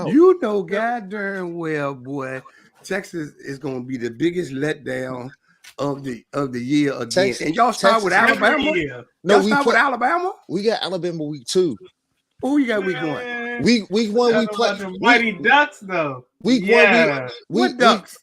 You know, God darn well, boy, Texas is going to be the biggest letdown of the year again. Texas, And y'all start with Texas. Alabama. No, Y'all start with Alabama. We got Alabama week 2. Who you got week 1? Week 1 we play the Mighty Ducks though. Week 1 what Ducks?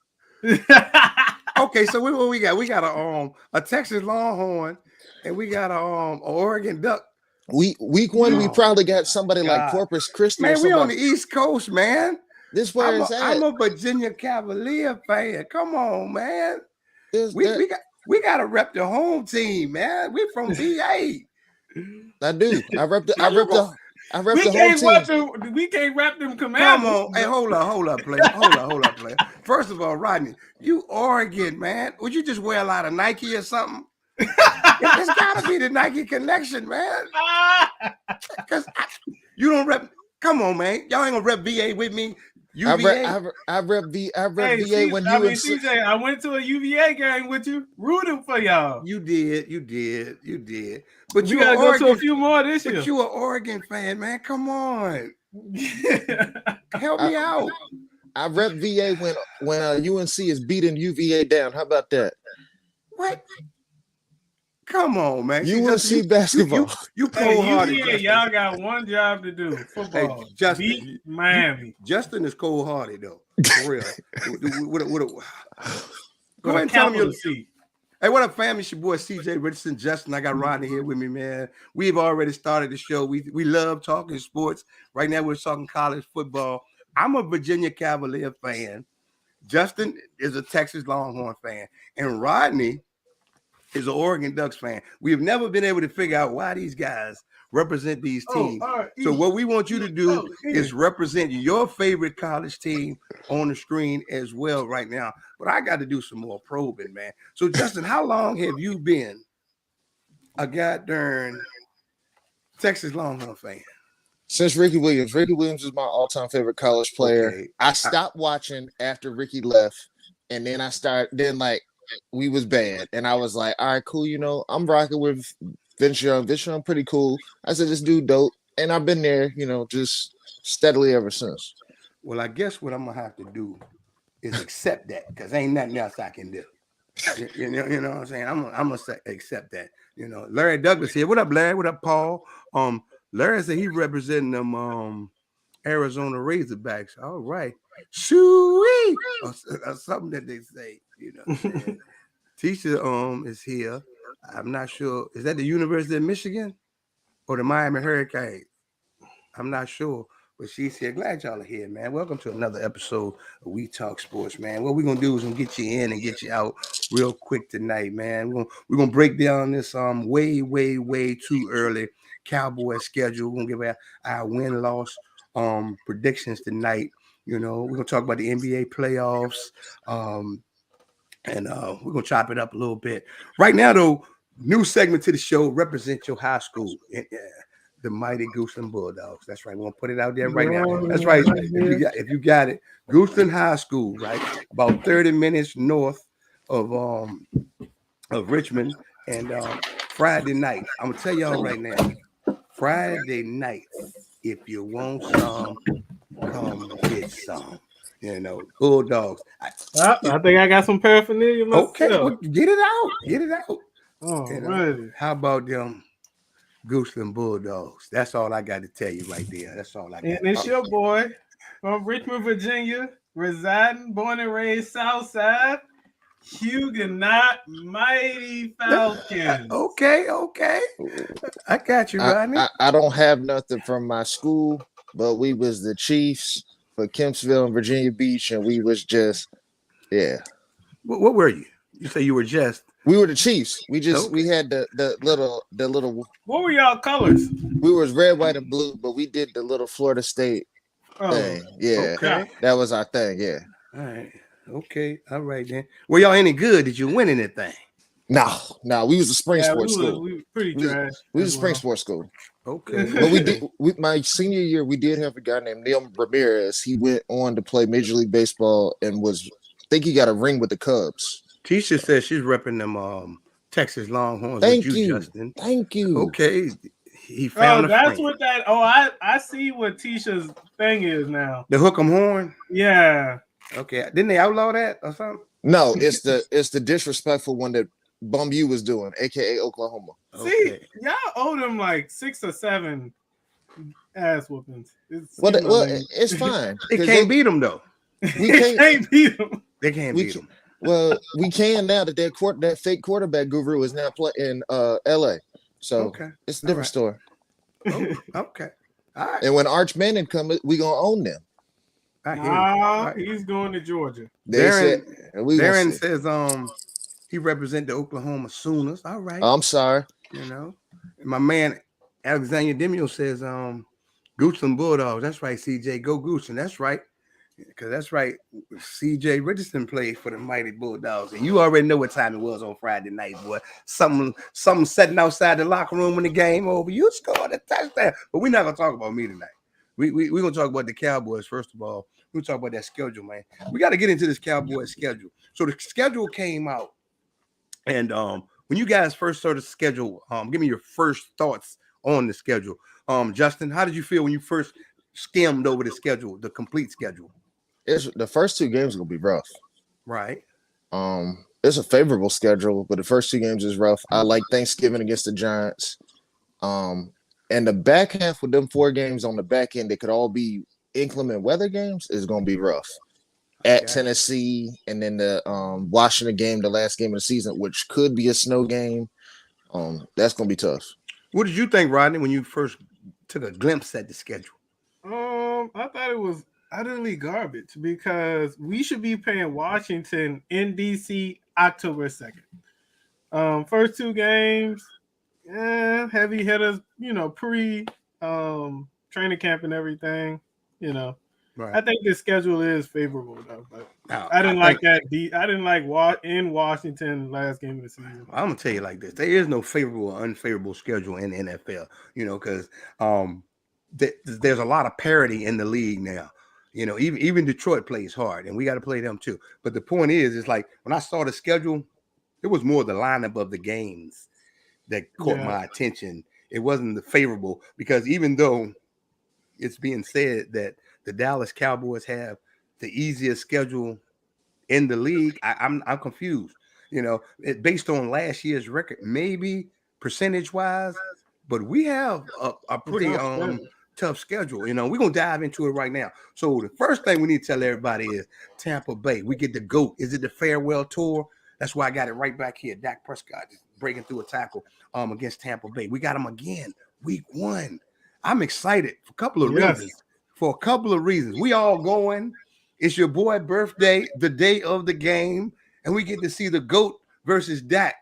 Okay, so what we got? We got a Texas Longhorn, and we got a Oregon Duck. Week 1 we probably got somebody like Corpus Christi. Man, we on the East Coast, man. This where it's at. I'm a Virginia Cavalier fan. Come on, man. We got to rep the home team, man. We from VA. I do. I rep the home team. We can't rep them Commanders. Come on. Hey, hold up, player. Hold up, player. First of all, Rodney, you Oregon, man. Would you just wear a lot of Nike or something? It's got to be the Nike connection, man. Because you don't rep. Come on, man. Y'all ain't gonna rep VA with me. UVA. I rep VA when you. CJ, I went to a UVA game with you, rooting for y'all. You did. But you gotta go to a few more this year. But you an Oregon fan, man. Come on. Help me out. I rep VA when UNC is beating UVA down. How about that? What? Come on, man. UNC basketball. You cold-hearted. Y'all got one job to do. Football. Hey, Justin, beat Miami. Justin is cold-hearted, though. For real. Go ahead and tell him your seat. Hey, what up, family? It's your boy, CJ Richardson. Justin, I got Rodney here with me, man. We've already started the show. We love talking sports. Right now, we're talking college football. I'm a Virginia Cavalier fan. Justin is a Texas Longhorn fan. And Rodney is an Oregon Ducks fan. We have never been able to figure out why these guys represent these teams. So what we want you to do is represent your favorite college team on the screen as well right now. But I got to do some more probing, man. So, Justin, how long have you been a goddamn Texas Longhorn fan? Since Ricky Williams. Ricky Williams is my all-time favorite college player. Okay. I stopped watching after Ricky left, and then we was bad. And I was like, all right, cool. You know, I'm rocking with Vince Young. Vince Young pretty cool. I said, this dude dope. And I've been there, you know, just steadily ever since. Well, I guess what I'm going to have to do is accept that because ain't nothing else I can do. You know what I'm saying? I'm going to accept that. You know, Larry Douglas here. What up, Larry? What up, Paul? Larry said he representing them Arizona Razorbacks. All right. Shoo-wee! Or something that they say. You know, Tisha is here. I'm not sure. Is that the University of Michigan or the Miami Hurricanes? I'm not sure, but she's here. Glad y'all are here, man. Welcome to another episode of We Talk Sports, man. What we're gonna do is gonna get you in and get you out real quick tonight, man. We're gonna break down this way too early Cowboys schedule. We're gonna give our win-loss predictions tonight. You know, we're gonna talk about the NBA playoffs. And we're going to chop it up a little bit. Right now, though, new segment to the show, Represent Your High School. The Mighty Gooseland Bulldogs. That's right. We're going to put it out there right now. That's right. If you got it. Gooseland High School, right? About 30 minutes north of Richmond. And Friday night, I'm going to tell y'all right now, Friday night, if you want some, come get some. You know, Bulldogs. I think I got some paraphernalia myself. Okay, well, get it out. Oh, right. How about them Gooseland Bulldogs? That's all I got to tell you right there. That's all I got. And it's your boy from Richmond, Virginia, residing, born and raised Southside, Huguenot Mighty Falcons. Okay. I got you, Rodney. I don't have nothing from my school, but we was the Chiefs for Kempsville and Virginia Beach, and we was just, yeah. What were you? You say you were just? We were the Chiefs. We had the little. What were y'all colors? We was red, white, and blue, but we did the little Florida State thing. Yeah, okay. That was our thing. Yeah. All right. Okay. All right then. Were y'all any good? Did you win anything? No. We was a spring sports school. We were pretty trash. We was a spring sports school. Okay. But my senior year, we did have a guy named Neil Ramirez. He went on to play Major League Baseball and I think he got a ring with the Cubs. Tisha says she's repping them Texas Longhorns. Thank with you, Justin. Thank you. Okay. he found Oh, a that's friend. what that. Oh, I see what Tisha's thing is now. The hook 'em horn. Yeah. Okay, didn't they outlaw that or something? No, it's the disrespectful one that Bum U was doing, aka Oklahoma. See, Okay. y'all owe them like 6 or 7 ass whoopings. Well, it's fine. They can't beat them though. We can't beat them. They can't beat them. Well, we can now that that fake quarterback guru is now in LA. So Okay. It's a different story. Oh, okay. All right. And when Arch Manning comes, we gonna own them. He's going to Georgia. Darren says he represent the Oklahoma Sooners. All right. I'm sorry. You know, my man Alexander Demio says Goochland Bulldogs. That's right, CJ. Go Goochland. That's right. Because that's right. CJ Richardson played for the mighty Bulldogs. And you already know what time it was on Friday night, boy. Something sitting outside the locker room when the game over. You scored a touchdown. But we're not gonna talk about me tonight. We're gonna talk about the Cowboys, first of all. We're gonna talk about that schedule, man. We got to get into this Cowboys schedule. So the schedule came out, and when you guys first saw the schedule, give me your first thoughts on the schedule. Justin, how did you feel when you first skimmed over the schedule, the complete schedule? The first 2 games are gonna be rough. Right. It's a favorable schedule, but the first 2 games is rough. I like Thanksgiving against the Giants. And the back half with them 4 games on the back end, they could all be inclement weather games, is gonna be rough. At Tennessee, and then the Washington game, the last game of the season, which could be a snow game. That's gonna be tough. What did you think, Rodney, when you first took a glimpse at the schedule? I thought it was utterly garbage because we should be playing Washington in DC October 2nd. First 2 games, heavy hitters, pre training camp and everything, Right. I think the schedule is favorable though, but I didn't like that. I didn't like in Washington last game of the season. I'm gonna tell you like this: there is no favorable or unfavorable schedule in the NFL. Because there's a lot of parity in the league now. Even Detroit plays hard, and we got to play them too. But the point is, it's like when I saw the schedule, it was more the lineup of the games that caught my attention. It wasn't the favorable, because even though it's being said that the Dallas Cowboys have the easiest schedule in the league, I'm confused. Based on last year's record, maybe percentage-wise, but we have a pretty tough schedule. We're gonna dive into it right now. So the first thing we need to tell everybody is Tampa Bay. We get the GOAT. Is it the farewell tour? That's why I got it right back here. Dak Prescott just breaking through a tackle against Tampa Bay. We got him again, week 1. I'm excited for a couple of reasons. For a couple of reasons. We all going. It's your boy birthday, the day of the game, and we get to see the GOAT versus Dak.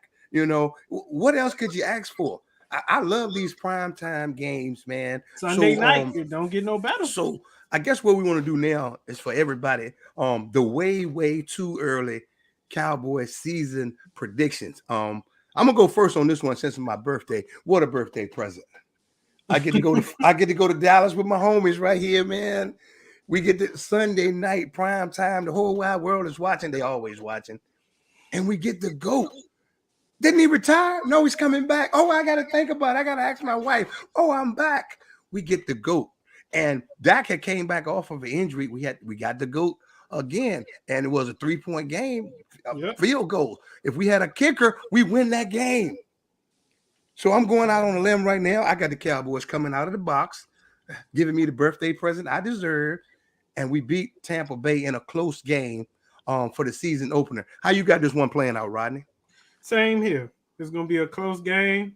What else could you ask for? I love these primetime games, man. Sunday night, it don't get no better. So I guess what we want to do now is for everybody, the way too early Cowboys season predictions. I'm gonna go first on this one since it's my birthday. What a birthday present! I get to go to Dallas with my homies right here, man. We get the Sunday night prime time. The whole wide world is watching. They always watching, and we get the GOAT. Didn't he retire? No, he's coming back. Oh, I got to think about it. I got to ask my wife. Oh, I'm back. We get the GOAT. And Dak had came back off of an injury. We got the GOAT again, and it was a 3-point game, field goal. If we had a kicker, we win that game. So I'm going out on a limb right now. I got the Cowboys coming out of the box, giving me the birthday present I deserve, and we beat Tampa Bay in a close game for the season opener. How you got this one playing out, Rodney? Same here. It's going to be a close game,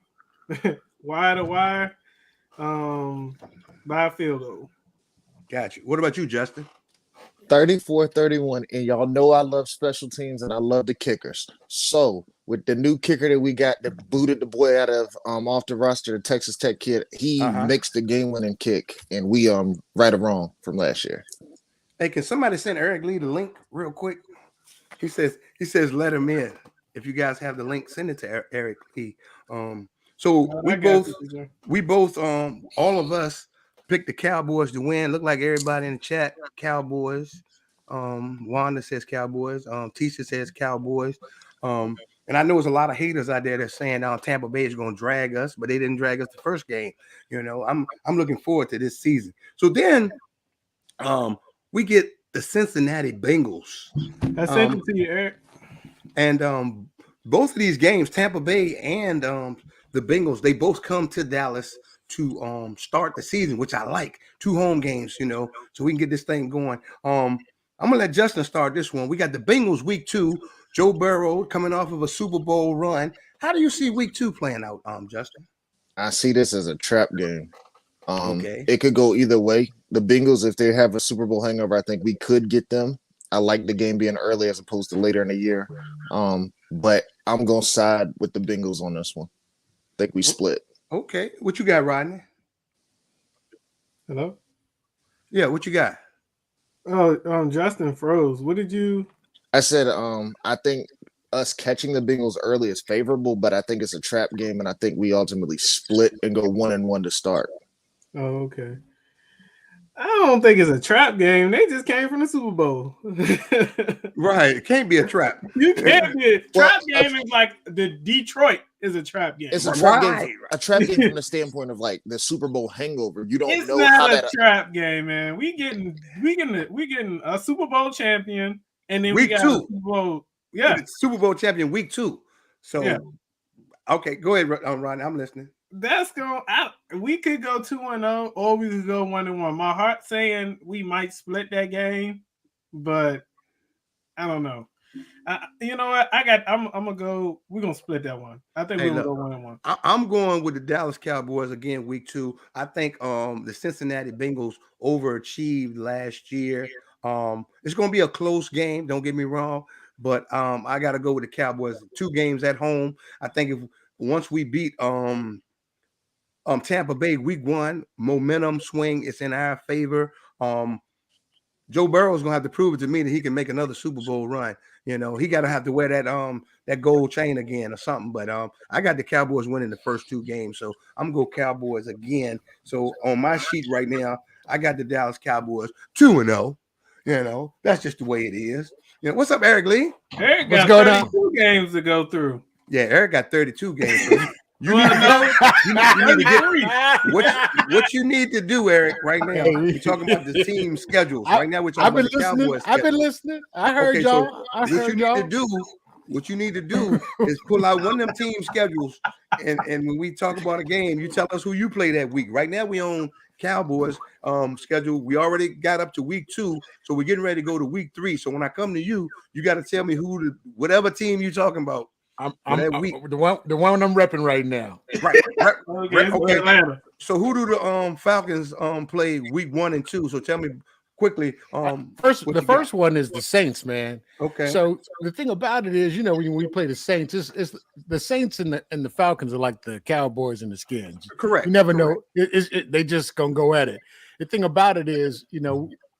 wire to wire, by a field goal. Got you. What about you, Justin? 34-31, and y'all know I love special teams and I love the kickers. So with the new kicker that we got that booted the boy out of off the roster, the Texas Tech kid, he makes the game-winning kick, and we right or wrong from last year. Hey, can somebody send Eric Lee the link real quick? He says let him in. If you guys have the link, send it to Eric Lee. So we both all of us picked the Cowboys to win. Look like everybody in the chat, Cowboys. Wanda says Cowboys. Tisha says Cowboys. And I know there's a lot of haters out there that's saying Tampa Bay is going to drag us, but they didn't drag us the first game. I'm looking forward to this season. So then we get the Cincinnati Bengals. I sent it to you, Eric. And both of these games, Tampa Bay and the Bengals, they both come to Dallas to start the season, which I like. 2 home games, so we can get this thing going. I'm gonna let Justin start this one. We got the Bengals week 2. Joe Burrow coming off of a Super Bowl run. How do you see week 2 playing out, Justin? I see this as a trap game. Okay. It could go either way. The Bengals, if they have a Super Bowl hangover, I think we could get them. I like the game being early as opposed to later in the year. But I'm going to side with the Bengals on this one. I think we split. Okay. What you got, Rodney? Hello? Yeah, what you got? Oh, Justin froze. What did you? I said, I think us catching the Bengals early is favorable, but I think it's a trap game, and I think we ultimately split and go 1-1 to start. Oh, okay. I don't think it's a trap game. They just came from the Super Bowl. Right. It can't be a trap. You can't be. Trap game is like the Detroit is a trap game. It's a trap game. A trap game from the standpoint of like the Super Bowl hangover. You don't know how that. It's not a trap game, man. We getting a Super Bowl champion, and then week we got 2. a Super Bowl. Yeah, Super Bowl champion week 2. So, yeah. Okay, go ahead, Ron. I'm listening. That's going out. We could go 2-0, or we could go 1-1. My heart's saying we might split that game, but I don't know. You know what? I'm gonna go. We're gonna split that one. I think we're gonna go 1-1. I'm going with the Dallas Cowboys again, week 2. I think the Cincinnati Bengals overachieved last year. It's gonna be a close game. Don't get me wrong, but I got to go with the Cowboys. 2 games at home. I think once we beat Tampa Bay week 1, momentum swing is in our favor. Joe Burrow is gonna have to prove it to me that he can make another Super Bowl run. He gotta have to wear that gold chain again or something. But I got the Cowboys winning the first 2 games, so I'm gonna go Cowboys again. So on my sheet right now, I got the Dallas Cowboys 2-0. That's just the way it is. What's up, Eric Lee? Eric got 32 games to go through. Yeah, Eric got 32 games. So you need to get what you need to do, Eric, right now. We're talking about the team schedules. Right now, we're talking about the Cowboys. I've been listening. I heard y'all. What you need to do is pull out one of them team schedules, and when we talk about a game, you tell us who you play that week. Right now, we on Cowboys schedule. We already got up to week 2, so we're getting ready to go to week 3. So when I come to you, you got to tell me whatever team you're talking about. I'm the one I'm repping right now. Right. Okay. So who do the Falcons play week 1 and 2? So tell me quickly. The first one is the Saints, man. Okay. So the thing about it is, when we play the Saints, it's the Saints and the Falcons are like the Cowboys and the Skins. Correct. You never know. They just gonna go at it. The thing about it is,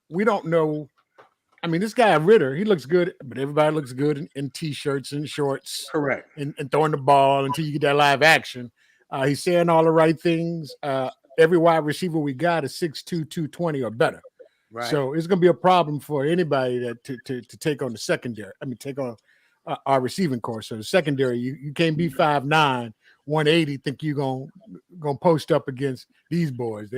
we don't know. I mean, this guy Ritter, he looks good, but everybody looks good in t-shirts and shorts. Correct. And throwing the ball until you get that live action. He's saying all the right things. Every wide receiver we got is 6'2", 220 or better. Right. So it's going to be a problem for anybody that to take on the secondary. I mean, take on our receiving corps. So the secondary, you can't be 5'9", 180. Think you're gonna post up against these boys.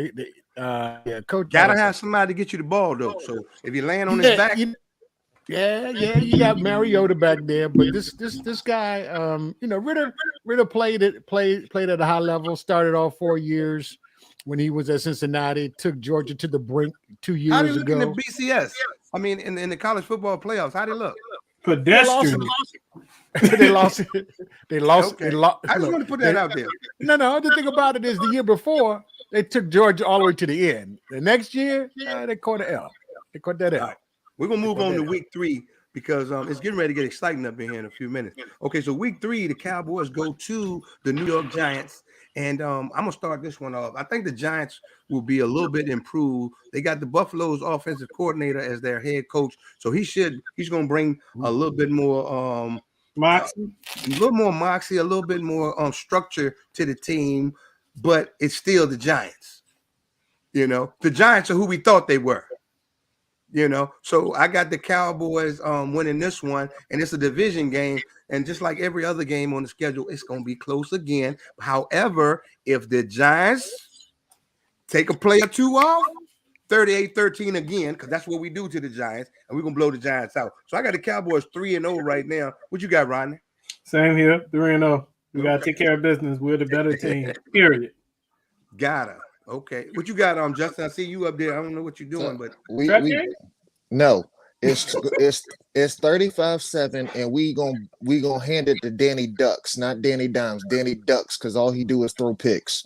Coach gotta have somebody to get you the ball though. So if you're laying on his back, you got Mariota back there, but this guy, Ritter played at a high level. Started off 4 years when he was at Cincinnati. Took Georgia to the brink 2 years ago. How did he look in the BCS? I mean, in the college football playoffs, how did he look? Pedestrian. They lost. They lost. Okay. They lost. I just want to put that out there. No. The thing about it is, the year before they took Georgia all the way to the end. The next year, they caught the L. They caught that L. Right. We're gonna move on to week 3 because it's getting ready to get exciting up in here in a few minutes. Okay, so week 3, the Cowboys go to the New York Giants, and I'm gonna start this one off. I think the Giants will be a little bit improved. They got the Buffalo's offensive coordinator as their head coach, so he's gonna bring a little bit more moxie, a little more moxie, a little bit more structure to the team, but it's still the Giants. The Giants are who we thought they were. You know, so I got the Cowboys winning this one, and it's a division game. And just like every other game on the schedule, it's going to be close again. However, if the Giants take a play or two off, 38-13 again, because that's what we do to the Giants, and we're going to blow the Giants out. So I got the Cowboys 3-0 right now. What you got, Rodney? Same here, 3-0. We got to take care of business. We're the better team, period. Gotta. Okay. What you got, Justin? I see you up there. I don't know what you're doing, but no. It's 35-7, and we gonna hand it to Danny Ducks, not Danny Dimes. Danny Ducks, because all he do is throw picks.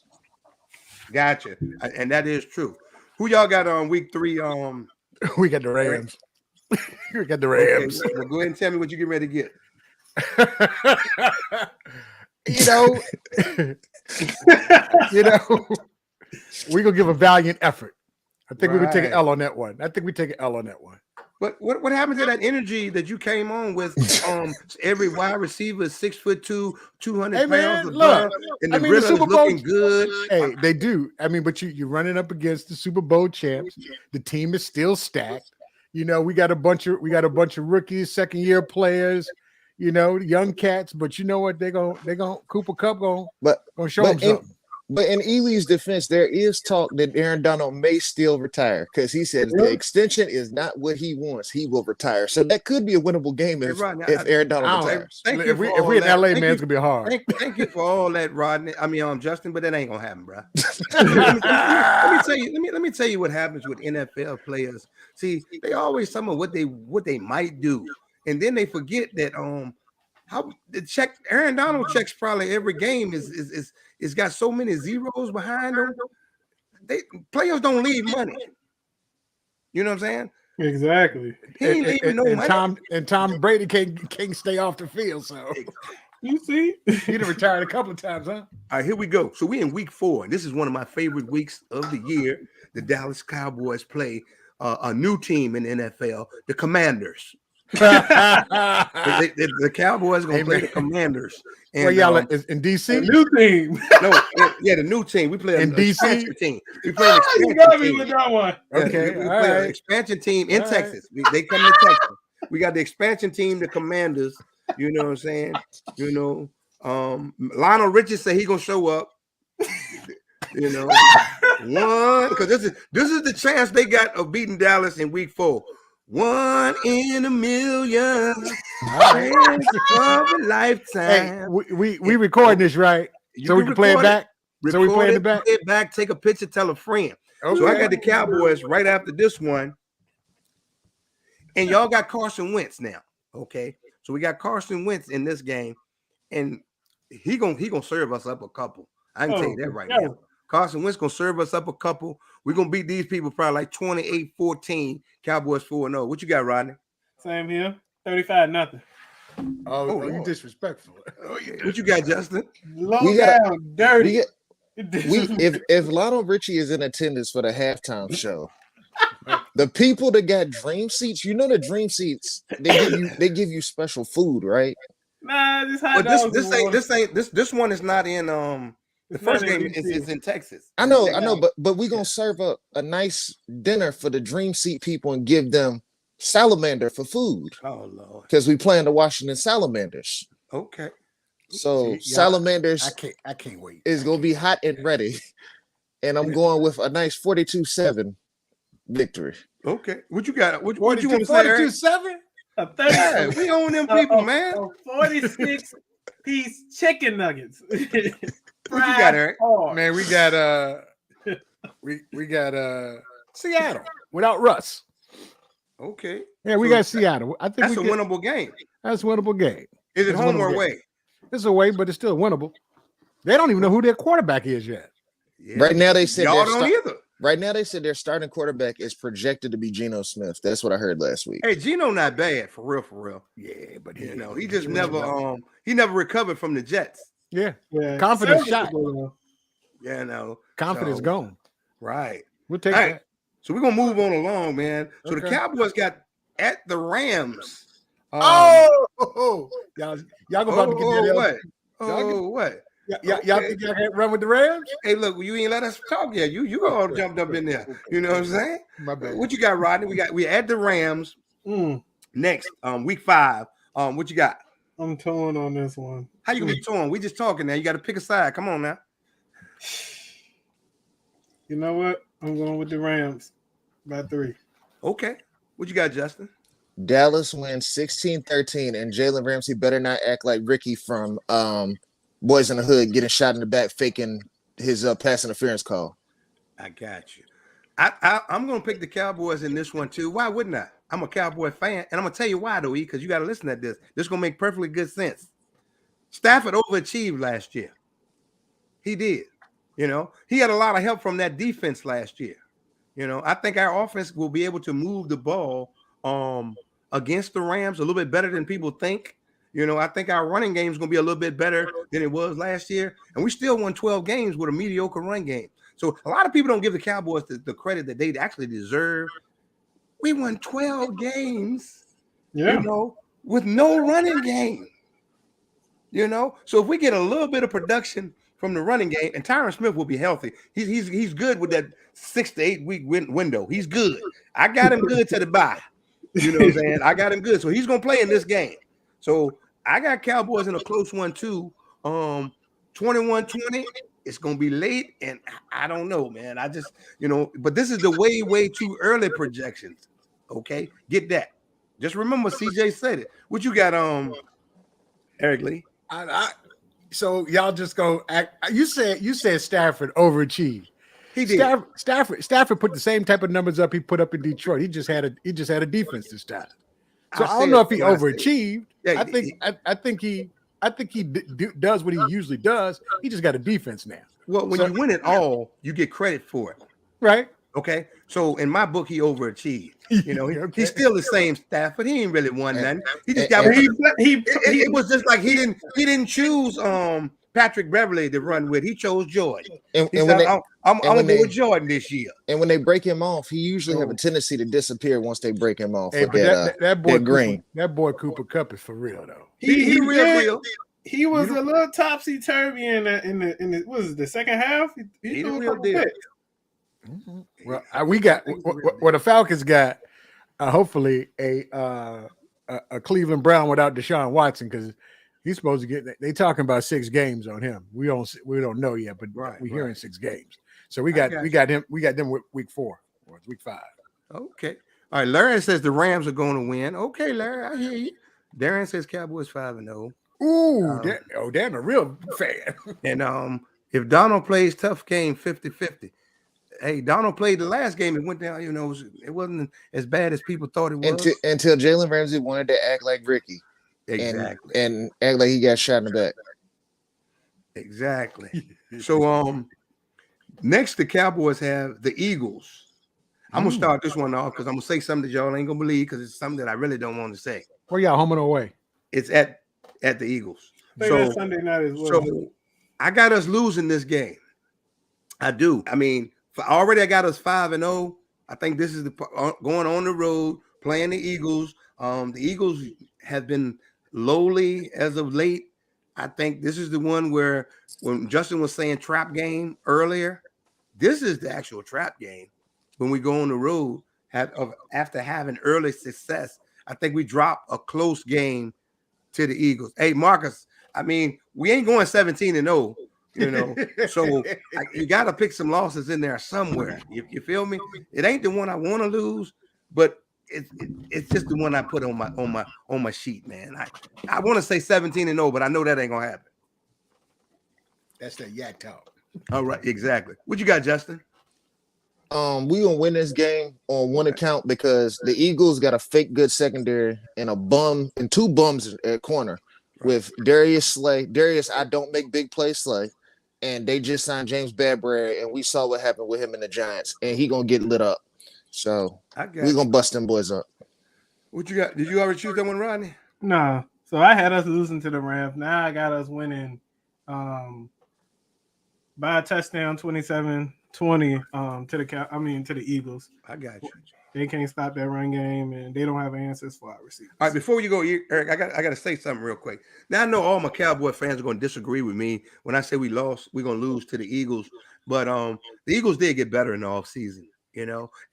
Gotcha. And that is true. Who y'all got on week 3? We got the Rams. We got the Rams. Okay, well, go ahead and tell me what you get ready to get. We're gonna give a valiant effort. I think we could take an Right. L on that one. I think we take an L on that one. But what happened to that energy that you came on with? Every wide receiver is 6'2", 200 Hey, man, pounds of look, blood, and the I mean, the Riddle is Super Bowl- looking good. Hey, they do. I mean, but you're running up against the Super Bowl champs. The team is still stacked. You know, we got a bunch of rookies, second-year players. You know, young cats. But you know what? They're gonna Cooper Kupp gonna show them something. But in Ely's defense, there is talk that Aaron Donald may still retire because he said the extension is not what he wants. He will retire. So that could be a winnable game if Aaron Donald retires. If we in LA, man, it's gonna be hard. Thank you for all that, Rodney. I mean, Justin, but that ain't gonna happen, bro. Let me tell you what happens with NFL players. See, they always tell me what they might do, and then they forget that how the check Aaron Donald checks probably every game is got so many zeros behind them. Players don't leave money. You know what I'm saying? Exactly. He ain't leaving no money. Tom Brady can't stay off the field. So you see, he done retired a couple of times, huh? All right, here we go. So we in week 4, and this is one of my favorite weeks of the year. The Dallas Cowboys play a new team in the NFL, the Commanders. the Cowboys gonna play the Commanders. And, well, y'all in DC, new team. The new team. We play in DC team. We play an you expansion got me team. with that one. Okay, we play an expansion team in Texas. They come to Texas. We got the expansion team, the Commanders. You know what I'm saying? You know, Lionel Richie said he gonna show up. You know, because this is the chance they got of beating Dallas in week 4. 1 in a million, chance of a lifetime. Hey, we recording this, right? So we can play it back. So we play it back. Play it back. Take a picture. Tell a friend. Okay. So I got the Cowboys right after this one, and y'all got Carson Wentz now. Okay, so we got Carson Wentz in this game, and he gonna serve us up a couple. I can tell you that right now. Carson Wentz gonna serve us up a couple. We're gonna beat these people probably like 28-14. Cowboys 4-0. What you got, Rodney? Same here. 35-0 Oh, you disrespectful. Oh yeah. What you got, Justin? Low down, dirty. If Lionel Richie is in attendance for the halftime show, the people that got dream seats, you know the dream seats, they give you special food, right? Nah, This one is not in the first game is in Texas. I know, but we're gonna serve up a nice dinner for the dream seat people and give them salamander for food. Oh Lord. Because we playing the Washington Salamanders. Okay. So salamanders I can't wait. Is gonna be hot and ready. And I'm going with a nice 42-7 victory. Okay. What you got? What you want to say? 42-7? Yeah, we own them people, man. 46-piece chicken nuggets. What you got, Eric? Man, we got we got Seattle without Russ. Okay. Yeah, we got Seattle. I think that's a winnable game. That's a winnable game. Is it home or away? It's away, but it's still winnable. They don't even know who their quarterback is yet. Yeah. Right now they said y'all don't either. Right now they said their starting quarterback is projected to be Geno Smith. That's what I heard last week. Hey, Geno not bad for real. Yeah, but he just never he never recovered from the Jets. Yeah. Confidence shot. Yeah, no. Confidence gone. Right. We'll take that. Right. So we're gonna move on along, man. So the Cowboys got at the Rams. Y'all about to get what? Y'all think y'all can't run with the Rams? Hey, look, you ain't let us talk yet. You all jumped up in there. You know what I'm saying? My bad. What you got, Rodney? We at the Rams next, week 5. What you got? I'm torn on this one. How you gonna be torn? We just talking now. You got to pick a side. Come on now. You know what? I'm going with the Rams by 3. Okay. What you got, Justin? Dallas wins 16-13, and Jalen Ramsey better not act like Ricky from Boys in the Hood getting shot in the back, faking his pass interference call. I got you. I'm going to pick the Cowboys in this one, too. Why wouldn't I? I'm a Cowboy fan, and I'm going to tell you why, though, because you got to listen to this. This is going to make perfectly good sense. Stafford overachieved last year. He did. You know, he had a lot of help from that defense last year. You know, I think our offense will be able to move the ball against the Rams a little bit better than people think. You know, I think our running game is going to be a little bit better than it was last year. And we still won 12 games with a mediocre run game. So a lot of people don't give the Cowboys the credit that they actually deserve. We won 12 games, you know, with no running game. You know, so if we get a little bit of production from the running game, and Tyron Smith will be healthy. He's good with that 6 to 8 week window. He's good. I got him good to the bye. You know what I'm saying? I got him good. So he's going to play in this game. So I got Cowboys in a close one, too. 21-20. It's going to be late, and I don't know, man. I just, you know, but this is the way too early projections. Okay? Get that. Just remember CJ said it. What you got, Eric Lee? So y'all just go act. You said Stafford overachieved. He did. Stafford put the same type of numbers up he put up in Detroit. He just had a defense this time. So I don't know if he overachieved. Yeah, I think he does what he usually does. He just got a defense now. Well, when you win it all, you get credit for it, right? Okay. So in my book, he overachieved. You know, he's still the same Stafford. He ain't really won nothing. He just got. It was just like he didn't choose Patrick Beverly to run with. He chose Jordan. I'm gonna go with Jordan this year. And when they break him off, he usually have a tendency to disappear once they break him off. Hey, but that boy Cooper Kupp is for real though. He real. He was a little topsy turvy in the what was it, the second half? He threw a couple picks. Well, we got what the Falcons got. Hopefully, a Cleveland Brown without Deshaun Watson, because he's supposed to get. They talking about 6 games on him. We don't know yet, but we're hearing 6 games. So we got him. We got them with week 4 or week 5. Okay. All right. Larry says the Rams are going to win. Okay, Larry, I hear you. Darren says Cowboys 5-0. Ooh, damn, a real fan. And if Donald plays tough game 50-50. Hey, Donald played the last game. It went down, you know, it wasn't as bad as people thought it was. Until Jalen Ramsey wanted to act like Ricky. Exactly. And act like he got shot in the back. Exactly. So next the Cowboys have the Eagles. I'm gonna start this one off because I'm gonna say something that y'all ain't gonna believe because it's something that I really don't want to say. Where y'all, home and away? It's at the Eagles. So Sunday night as well. So I got us losing this game. I do. I mean, already I got us 5-0. I think this is going on the road playing the Eagles. The Eagles have been lowly as of late. I think this is the one where when Justin was saying trap game earlier, this is the actual trap game. When we go on the road after having early success, I think we drop a close game to the Eagles. Hey, Marcus, I mean, we ain't going 17-0, you know, so you got to pick some losses in there somewhere. You feel me? It ain't the one I want to lose, but it's just the one I put on my sheet, man. I want to say 17-0, but I know that ain't gonna happen. That's that yak talk. All right, exactly. What you got, Justin? We gonna win this game on one account because the Eagles got a fake good secondary and two bums at corner with Darius Slay. Darius, I don't make big plays Slay, and they just signed James Bradbury, and we saw what happened with him and the Giants, and he gonna get lit up. So we gonna bust them boys up. What you got? Did you already choose that one, Rodney? Nah. So I had us losing to the Rams. Now I got us winning by a touchdown, 27-20 to the Eagles. I got you. They can't stop that run game, and they don't have answers for our receivers. All right, before you go, Eric, I got to say something real quick. Now I know all my Cowboy fans are going to disagree with me when I say we lost. We're going to lose to the Eagles, but the Eagles did get better in the offseason,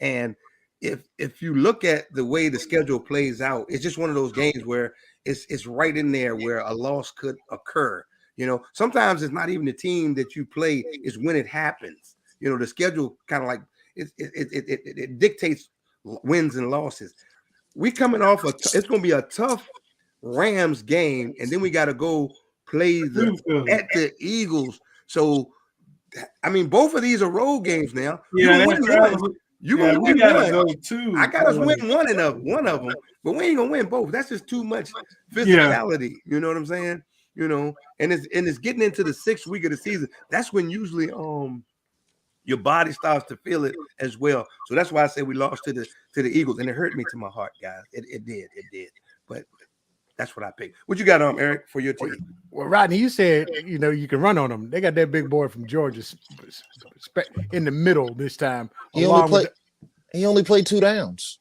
And if you look at the way the schedule plays out, it's just one of those games where it's right in there where a loss could occur. Sometimes it's not even the team that you play; it's when it happens. The schedule kind of like it dictates wins and losses. We coming off it's going to be a tough Rams game, and then we got to go play at the Eagles. So, I mean, both of these are road games now. Yeah, you're gonna win one. I got us win one of them, but we ain't gonna win both. That's just too much physicality. You know what I'm saying? And it's getting into the 6th week of the season. That's when usually your body starts to feel it as well. So that's why I say we lost to the Eagles, and it hurt me to my heart, guys. It did. But that's what I picked. What you got, Eric, for your team? Well, Rodney, you said you can run on them. They got that big boy from Georgia in the middle this time. He only played 2 downs.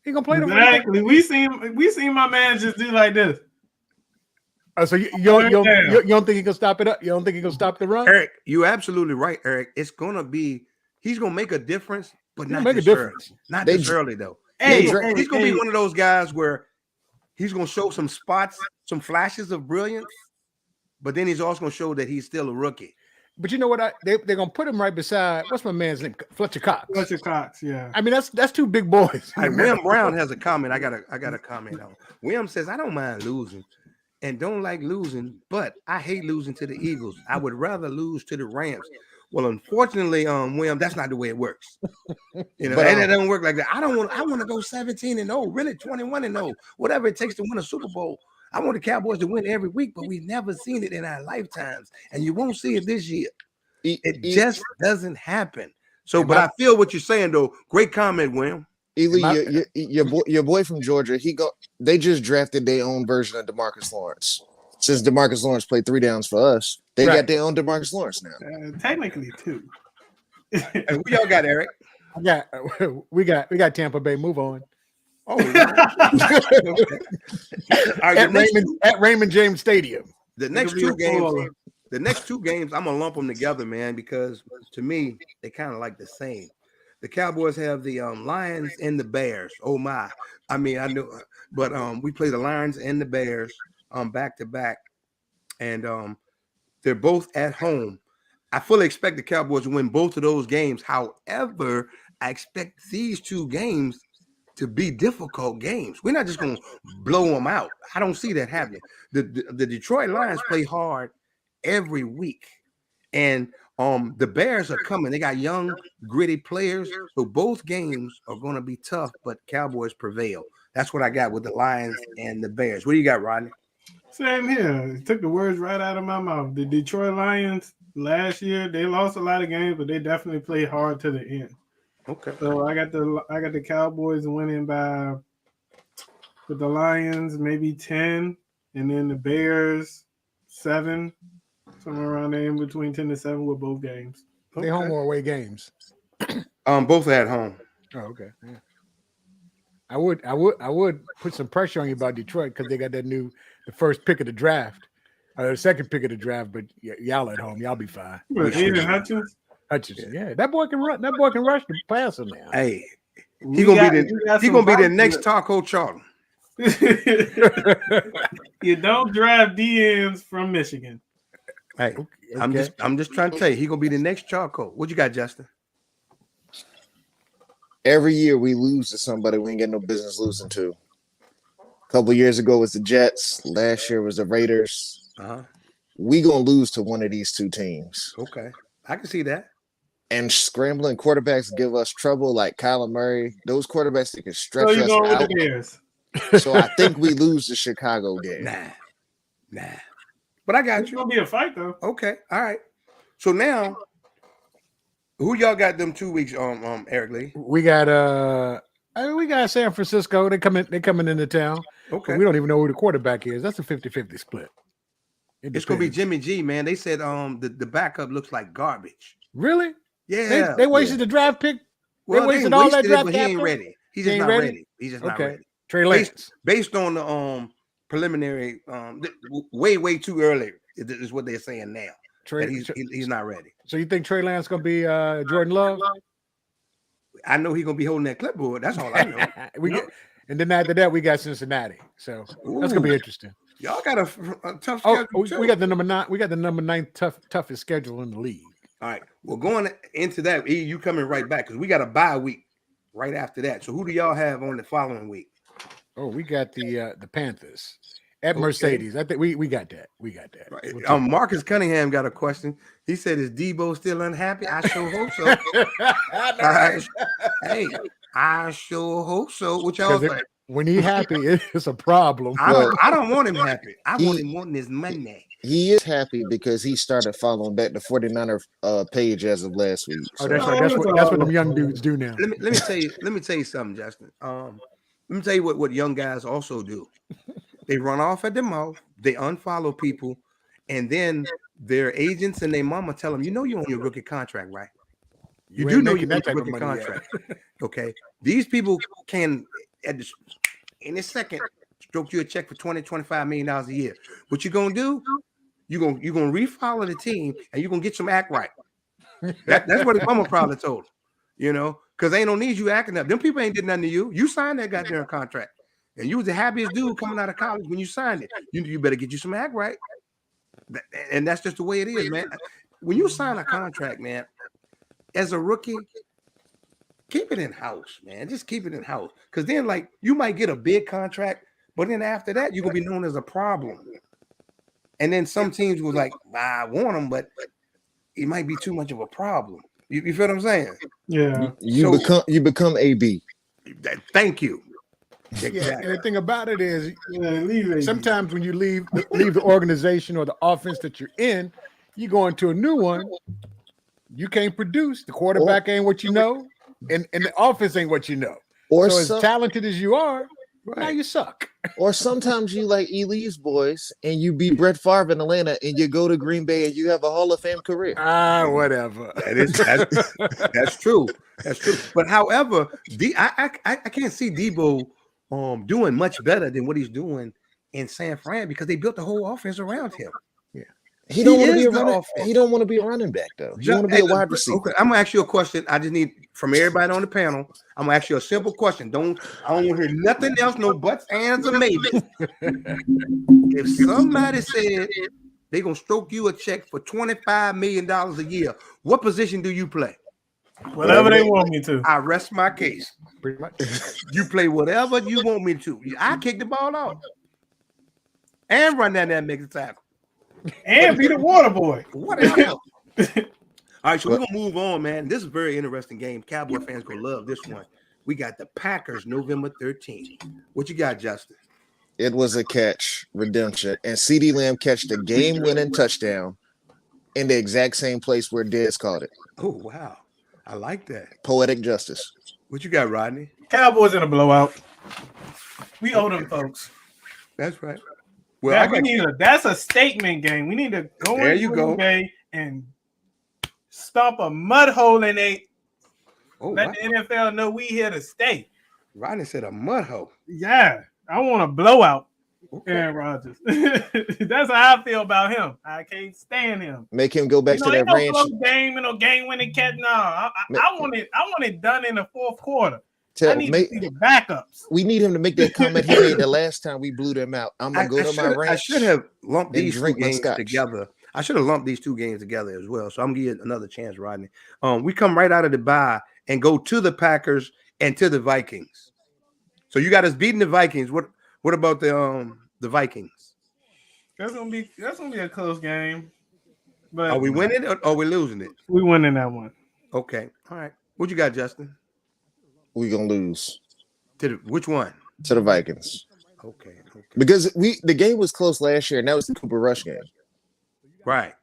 He gonna play them exactly. We seen my man just do like this. So you don't think he can stop it up? You don't think he can stop the run? Eric, you're absolutely right, Eric. He's gonna make a difference, but not this early. Not this early though. He's gonna be one of those guys where he's gonna show some spots, some flashes of brilliance, but then he's also gonna show that he's still a rookie. But you know what? They're gonna put him right beside what's my man's name? Fletcher Cox. Fletcher Cox, yeah. I mean that's 2 big boys. Right, William Brown has a comment. I got a comment on. William says, I don't mind losing and don't like losing, but I hate losing to the Eagles. I would rather lose to the Rams. Well, unfortunately, William, that's not the way it works. But it doesn't work like that. I want to go 17-0, really 21-0, whatever it takes to win a Super Bowl. I want the Cowboys to win every week, but we've never seen it in our lifetimes, and you won't see it this year. It just doesn't happen. So, but I feel what you're saying, though. Great comment, William. Ely, your boy from Georgia, they just drafted their own version of DeMarcus Lawrence. Since DeMarcus Lawrence played 3 downs for us, they got their own DeMarcus Lawrence now. Technically 2. And who y'all got, Eric? We got Tampa Bay. Move on. Oh, at Raymond James Stadium. The next 2 games, I'm gonna lump them together, man, because to me they kind of like the same. The Cowboys have the Lions and the Bears. Oh my! I mean, I know, but we play the Lions and the Bears back to back, and they're both at home. I fully expect the Cowboys to win both of those games. However, I expect these 2 games to be difficult games. We're not just going to blow them out. I don't see that happening. The Detroit Lions play hard every week, and the Bears are coming. They got young, gritty players, so both games are going to be tough, but Cowboys prevail. That's what I got with the Lions and the Bears. What do you got, Rodney? Same here. It took the words right out of my mouth. The Detroit Lions last year, they lost a lot of games, but they definitely played hard to the end. Okay. So I got the Cowboys winning by with the Lions maybe 10, and then the Bears 7, somewhere around there in between 10 and 7 with both games. Okay. They home or away games? Both at home. Oh, okay. Yeah. I would put some pressure on you about Detroit because they got the first pick of the draft, the second pick of the draft. But y'all at home, y'all be fine. Aiden Hutchinson, yeah, that boy can run. That boy can rush the passer now. Hey, he gonna be the next Taco Charlton. You don't draft DMs from Michigan. Hey, okay. I'm just trying to tell you, he gonna be the next Charco. What you got, Justin? Every year we lose to somebody we ain't got no business losing to. A couple of years ago was the Jets. Last year was the Raiders. We gonna lose to one of these 2 teams. Okay, I can see that. And scrambling quarterbacks give us trouble, like Kyler Murray. Those quarterbacks that can stretch us out. With the Bears. So I think we lose the Chicago game. Nah. But I got It's you. gonna be a fight though. Okay, all right. So now, who y'all got them 2 weeks? Eric Lee. We got San Francisco. They coming into town. Okay. But we don't even know who the quarterback is. That's a 50-50 split. It's gonna be Jimmy G, man. They said the backup looks like garbage. Really? Yeah. They wasted the draft pick. Well, they wasted all that draft but he ain't ready. He's just ain't not ready? ready. He's just not Okay. ready. Trey Lance. Based on the preliminary, way too early is what they're saying now. That he's not ready. So you think Trey Lance gonna be Jordan Love? I know he's gonna be holding that clipboard. That's all I know. And then after that, we got Cincinnati. So that's gonna be interesting. Y'all got a tough schedule. We got the number 9. We got the number 9 toughest schedule in the league. All right. Well, going into that, you coming right back because we got a bye week right after that. So who do y'all have on the following week? Oh, we got the Panthers at Mercedes. I think we got that. We got that. Right. Marcus Cunningham got a question. He said, "Is Debo still unhappy?" I sure hope so. I sure hope so. What y'all think? When he happy, it's a problem. I don't want him happy. I want him wanting his money. He is happy because he started following back the 49er page as of last week. So. Oh, that's right. That's what them young dudes do now. Let me tell you something, Justin. Let me tell you what young guys also do. They run off at the mouth, they unfollow people, and then their agents and their mama tell them, you're on your rookie contract, right? You do know you're on your rookie contract. Okay. These people can in a second stroke you a check for $20-25 million a year. What you gonna do? You're gonna refollow the team and you're gonna get some act right. That's what his mama probably told him, because they don't need you acting up. Them people ain't did nothing to you. You signed that goddamn contract. And you was the happiest dude coming out of college when you signed it. You better get you some act right. And that's just the way it is, man. When you sign a contract, man, as a rookie, keep it in house, man. Just keep it in house. Because then, you might get a big contract, but then after that, you're going to be known as a problem. And then some teams was like, I want him, but it might be too much of a problem. You feel what I'm saying? Yeah. You become AB. Thank you. Exactly. Yeah, and the thing about it is, sometimes when you leave the organization or the offense that you're in, you go into a new one. You can't produce. The quarterback ain't what you know, and the offense ain't what you know. So as talented as you are, now you suck. Or sometimes you like Elise boys, and you beat Brett Favre in Atlanta, and you go to Green Bay, and you have a Hall of Fame career. Whatever. That's true. That's true. But however, I can't see Debo doing much better than what he's doing in San Fran because they built the whole offense around him. Yeah. He don't want to be a running back though. He want to be a wide receiver. Okay, I'm gonna ask you a question. I just need from everybody on the panel. I'm gonna ask you a simple question. I don't want to hear nothing else, no buts, ands, or maybes. If somebody said they're gonna stroke you a check for $25 million a year, what position do you play? Whatever they want me to. I rest my case. Pretty much. You play whatever you want me to. I kick the ball out and run down there and make the tackle. And be the water boy. Whatever. All right, so we're gonna move on, man. This is a very interesting game. Cowboy fans gonna love this one. We got the Packers November 13th. What you got, Justin? It was a catch redemption, and CeeDee Lamb catched the game-winning touchdown in the exact same place where Dez caught it. Oh wow, I like that. Poetic justice. What you got, Rodney? Cowboys in a blowout. We owe them folks. That's right. Well, that's a statement game. We need to go there you go and stomp a mud hole in it. Let the NFL know we here to stay. Rodney said a mud hole. Yeah, I want a blowout. Aaron Rodgers. That's how I feel about him. I can't stand him. Make him go back to that ranch. No game winning catch. No, I want it done in the fourth quarter. I need to see the backups. We need him to make that comment he made the last time we blew them out. I'm gonna go to my ranch. I should have lumped these two games together. I should have lumped these two games together as well. So I'm gonna give you another chance, Rodney. We come right out of the bye and go to the Packers and to the Vikings. So you got us beating the Vikings. What about the Vikings? That's gonna be a close game. But are we winning or are we losing it? We winning that one. Okay. All right. What you got, Justin? We're gonna lose. Which one? To the Vikings. Okay. Because the game was close last year, and that was the Cooper Rush game. Right.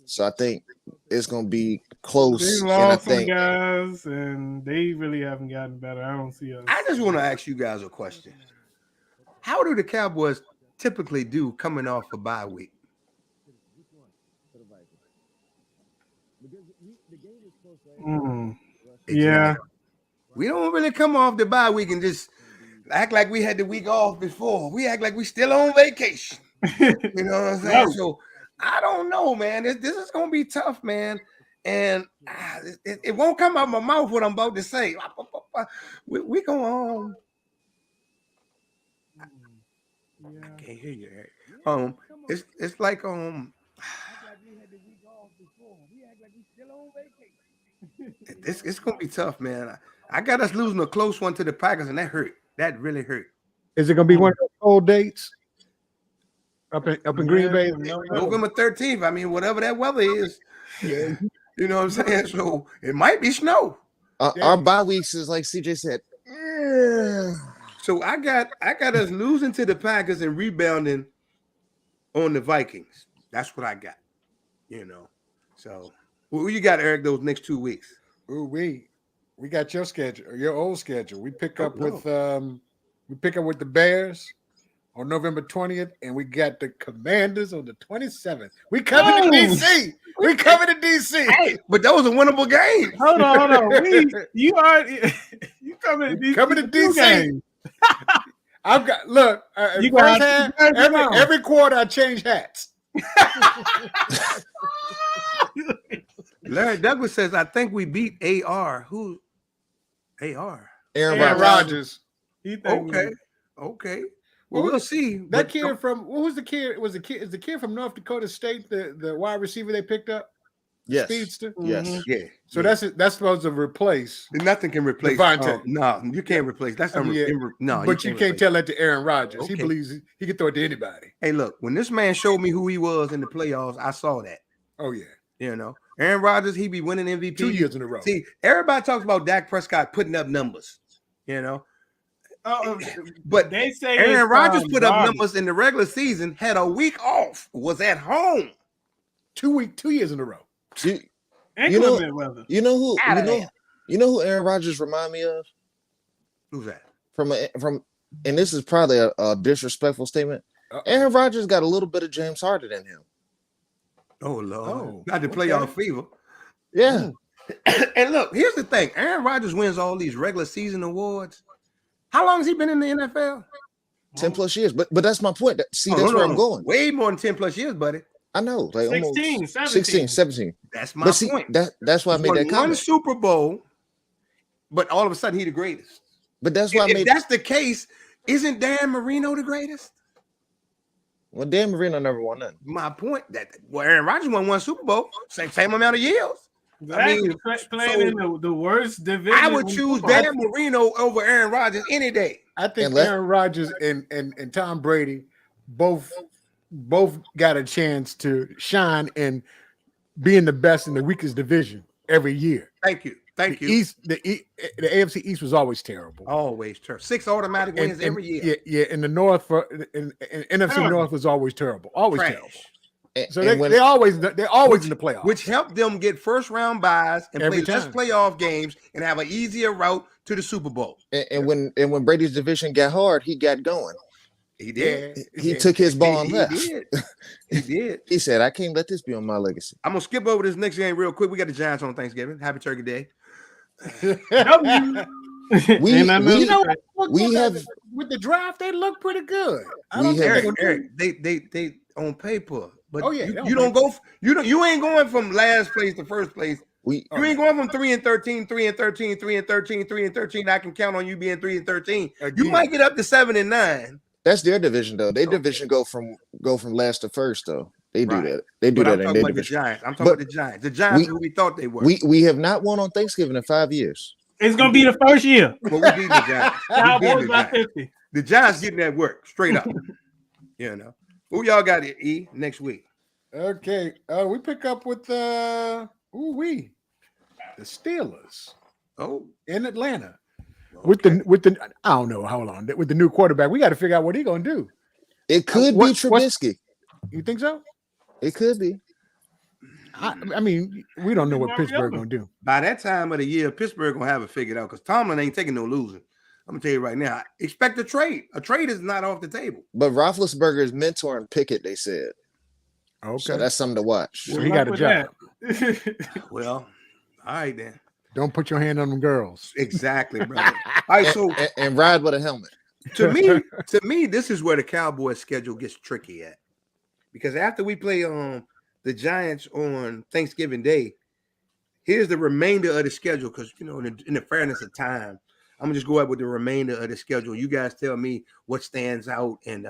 So I think it's gonna be close. They lost some guys, and they really haven't gotten better. I don't see us. I just want to ask you guys a question. How do the Cowboys typically do coming off a bye week? Yeah. we don't really come off the bye week and just act like we had the week off before. We act like we still on vacation. You know what I'm saying? No. So I don't know, man. This is gonna be tough, man. And it won't come out my mouth what I'm about to say. We go on. I can't hear you, Eric. It's like it's gonna be tough, man. I got us losing a close one to the Packers, and that hurt. That really hurt. Is it gonna be one of those cold dates up in Green Bay? November 13th. I mean, whatever that weather is. Yeah. You know what I'm saying? So it might be snow. Our bye weeks is like CJ said. So I got us losing to the Packers and rebounding on the Vikings. That's what I got. You know. So who you got, Eric, those next 2 weeks? Ooh, we got your schedule, your old schedule. We pick up with the Bears on November 20th, and we got the Commanders on the 27th. We coming to DC. We coming to DC. Hey, but that was a winnable game. Hold on. You coming to DC. I've got look. Every quarter I change hats. Larry Douglas says, "I think we beat AR." Who? AR. Aaron Rodgers. Okay. Well, we'll see. That kid from what was the kid? Is the kid from North Dakota State the wide receiver they picked up? Yes. Speedster. Yes. Yeah. So that's supposed to replace. Nothing can replace. Devontae. No, you can't replace. That's not. No, but you can't tell that to Aaron Rodgers. Okay. He believes he can throw it to anybody. Hey, look, when this man showed me who he was in the playoffs, I saw that. Oh yeah. You know, Aaron Rodgers, he be winning MVP 2 years in a row. See, everybody talks about Dak Prescott putting up numbers. You know. But they say Aaron Rodgers put up numbers in the regular season, had a week off, was at home. 2 years in a row. You know who Aaron Rodgers remind me of? Who's that? From and this is probably a disrespectful statement. Aaron Rodgers got a little bit of James Harden in him. Oh Lord, not the playoff fever. Yeah. And look, here's the thing: Aaron Rodgers wins all these regular season awards. How long has he been in the NFL? 10 plus years. But that's my point. That's where I'm going. Way more than 10 plus years, buddy. I know. Like 16, 16, 17. That's my point. That's why I made that comment. One Super Bowl, but all of a sudden he the greatest. But that's why if that's the case, isn't Dan Marino the greatest? Well, Dan Marino never won nothing. My point that Aaron Rodgers won one Super Bowl, same amount of years. Exactly. Playing in the worst division. I would choose Dan Marino over Aaron Rodgers any day. I think Aaron Rodgers and Tom Brady both got a chance to shine and being the best in the weakest division every year. Thank you. The AFC East was always terrible. Always terrible. 6 automatic wins every year. Yeah. In the North, in NFC North was always terrible. Always terrible. So they're always in the playoffs, which helped them get first round buys and play less playoff games and have an easier route to the Super Bowl. And when Brady's division got hard, he got going. He did. He took his ball and left. He did. He said, "I can't let this be on my legacy." I'm gonna skip over this next game real quick. We got the Giants on Thanksgiving. Happy Turkey Day. We have with the draft. They look pretty good. Eric, they on paper. But you don't go. You ain't going from last place to first place. You ain't going from 3-13, 3-13, 3-13, 3-13. I can count on you being 3-13. You might get up to 7-9. That's their division, though. Their division go from last to first, though. They do that. They do that in their division. I'm talking about the Giants. The Giants, who we thought they were. We have not won on Thanksgiving in 5 years. It's gonna be the first year. But we beat the Giants. Cowboys by 50. The Giants getting that work straight up. You know. Who y'all got it, next week? Okay. We pick up with the Steelers. Oh, in Atlanta. Okay. With the I don't know how long with the new quarterback. We got to figure out what he's gonna do. It could be Trubisky. You think so? It could be. I mean, we don't know what Pittsburgh gonna do. By that time of the year, Pittsburgh gonna have it figured out because Tomlin ain't taking no losing. I'm gonna tell you right now. Expect a trade. A trade is not off the table. But Roethlisberger is mentoring Pickett. They said. Okay, so that's something to watch. So he got a job. Well, all right then. Don't put your hand on them girls. Exactly, brother. All right, so and ride with a helmet. to me, this is where the Cowboys schedule gets tricky at. Because after we play the Giants on Thanksgiving Day, here's the remainder of the schedule. Because in the fairness of time, I'm gonna just go up with the remainder of the schedule. You guys tell me what stands out and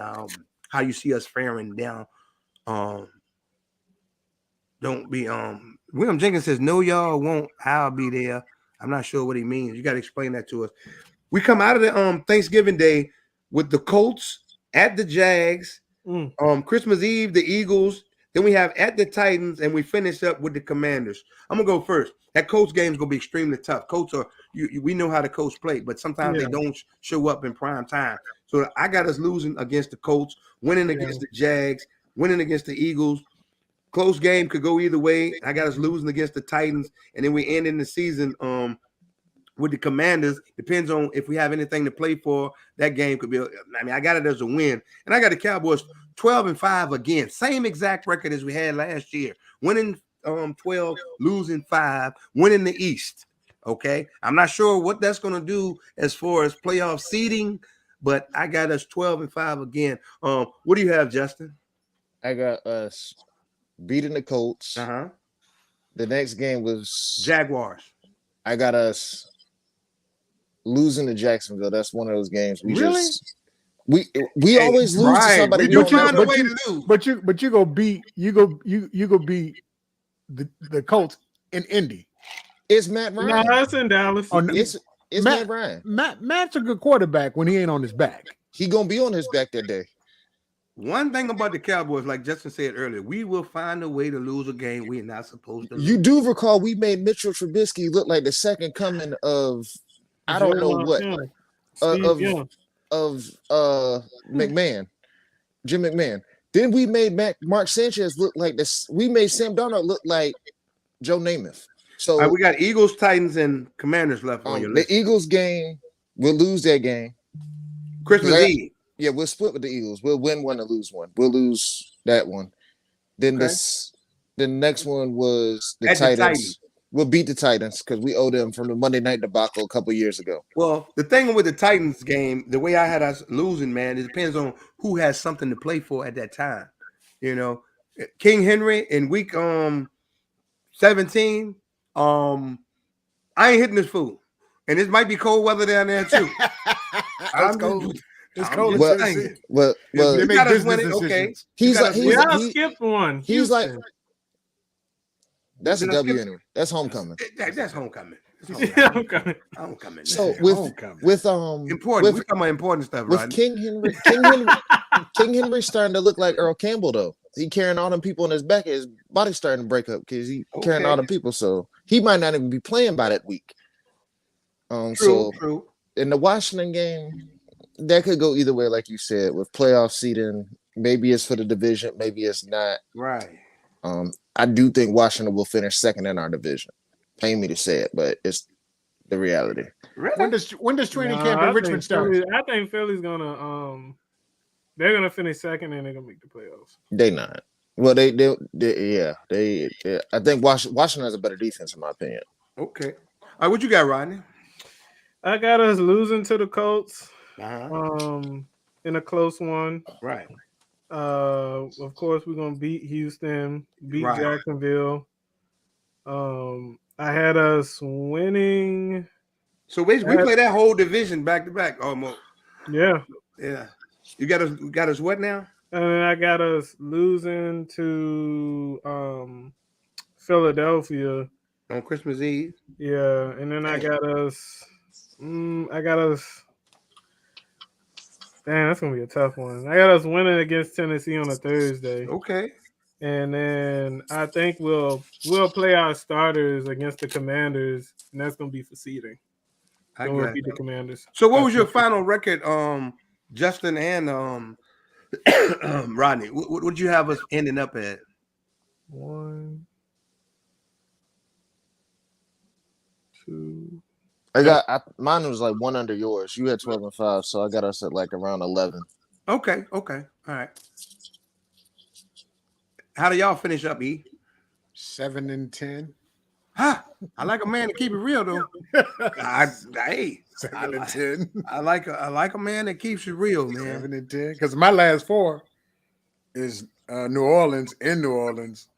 how you see us faring down. Don't be William Jenkins says, no, y'all won't. I'll be there. I'm not sure what he means. You got to explain that to us. We come out of the Thanksgiving Day with the Colts at the Jags, Christmas Eve, the Eagles. Then we have at the Titans, and we finish up with the Commanders. I'm gonna go first. That Colts game is gonna be extremely tough. Colts are we know how the Colts play, but sometimes they don't show up in prime time. So I got us losing against the Colts, winning against the Jags, winning against the Eagles. Close game could go either way. I got us losing against the Titans, and then we end in the season with the Commanders. Depends on if we have anything to play for. That game could be. I got it as a win, and I got the Cowboys 12-5 again. Same exact record as we had last year. Winning 12, losing 5, winning the East. Okay, I'm not sure what that's going to do as far as playoff seeding, but I got us 12-5 again. What do you have, Justin? I got us beating the Colts. The next game was Jaguars. I got us losing to Jacksonville. That's one of those games we we always lose to somebody. We're trying to way to lose. But you go beat the Colts in Indy. It's Matt Ryan. No, it's in Dallas. Oh, no. It's Matt Ryan. Matt's a good quarterback when he ain't on his back. He gonna be on his back that day. One thing about the Cowboys, like Justin said earlier, we will find a way to lose a game we're not supposed to lose. You do recall we made Mitchell Trubisky look like the second coming of I don't know what of McMahon, Jim McMahon. Then we made Mark Sanchez look like this. We made Sam Darnold look like Joe Namath. So we got Eagles, Titans, and Commanders left on your list. The Eagles game, we'll lose that game. Christmas Eve. Yeah, we'll split with the Eagles. We'll win one and lose one. We'll lose that one. Then the next one was the Titans. We'll beat the Titans because we owe them from the Monday night debacle a couple years ago. Well, the thing with the Titans game, the way I had us losing, man, it depends on who has something to play for at that time. King Henry in week 17. I ain't hitting this fool, and it might be cold weather down there too. It's cold. It's cold. Well, you got us winning. Okay, he skipped one. He's like, that's a W anyway. That's homecoming. That's homecoming. Homecoming. So with important. We talking about important stuff, with right? King Henry starting to look like Earl Campbell though. He carrying all them people on his back. His body's starting to break up because he carrying all them people. So he might not even be playing by that week. True. In the Washington game, that could go either way, like you said, with playoff seeding. Maybe it's for the division, maybe it's not. Right. I do think Washington will finish second in our division. Pain me to say it, but it's the reality. Really? When does training camp in Richmond start? I think Philly's gonna they're gonna finish second and they're gonna make the playoffs. They not. Well, they I think Washington has a better defense in my opinion. Okay. All right, what you got, Rodney? I got us losing to the Colts. In a close one. Right. Of course, we're gonna beat Houston, beat Jacksonville. I had us winning. So basically, we play that whole division back to back almost. Yeah. You got us what now? And then I got us losing to Philadelphia on Christmas Eve. Yeah, and then I got us. Damn, that's gonna be a tough one. I got us winning against Tennessee on a Thursday. Okay. And then I think we'll play our starters against the Commanders, and that's gonna be for seeding. We'll beat the Commanders. So, what was your final record, Justin and Rodney? What would you have us ending up at? 1, 2. Mine was like one under yours. You had 12-5, so I got us at like around 11. Okay. All right. How do y'all finish up, E? 7-10. Huh? I like a man to keep it real though. Hey, Second and 10. I like a man that keeps it real, man. 7 and 10. Because my last 4 is New Orleans in New Orleans,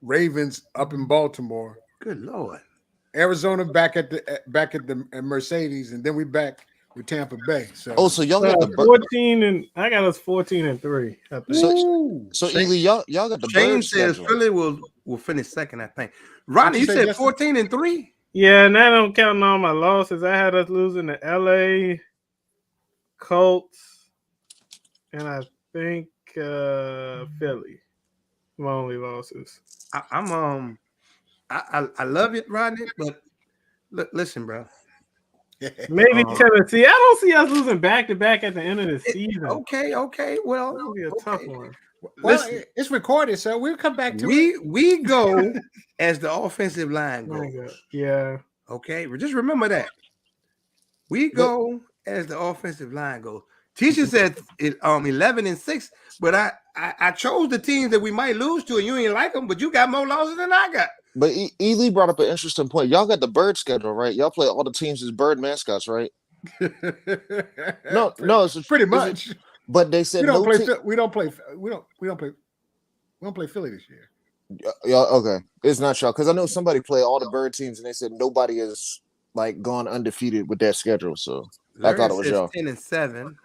Ravens up in Baltimore. Good Lord. Arizona back at the Mercedes, and then we back with Tampa Bay. So y'all got the 14 and I got us 14 and 3. I think. So Ely, y'all got the Shane birds says schedule. Philly will finish second, I think. Rodney, you said 14 and 3? Yeah, and that don't count all my losses. I had us losing to LA, Colts, and I think Philly. My only losses. I love it, Rodney, but listen, bro. Maybe Tennessee. I don't see us losing back to back at the end of the season. Okay. Well, That'll be a tough one. Well, it's recorded, so we'll come back to it. We go as the offensive line goes. Yeah. Okay, just remember that. We go as the offensive line goes. Teacher said 11 and 6, but I chose the teams that we might lose to, and you ain't like them, but you got more losses than I got. But Ely brought up an interesting point. Y'all got the bird schedule, right? Y'all play all the teams as bird mascots, right? No, it's pretty much. But they said we don't play Philly this year. Y'all okay? It's not y'all because I know somebody played all the bird teams, and they said nobody has like gone undefeated with that schedule. So Larry I thought it was y'all. 10 and 7.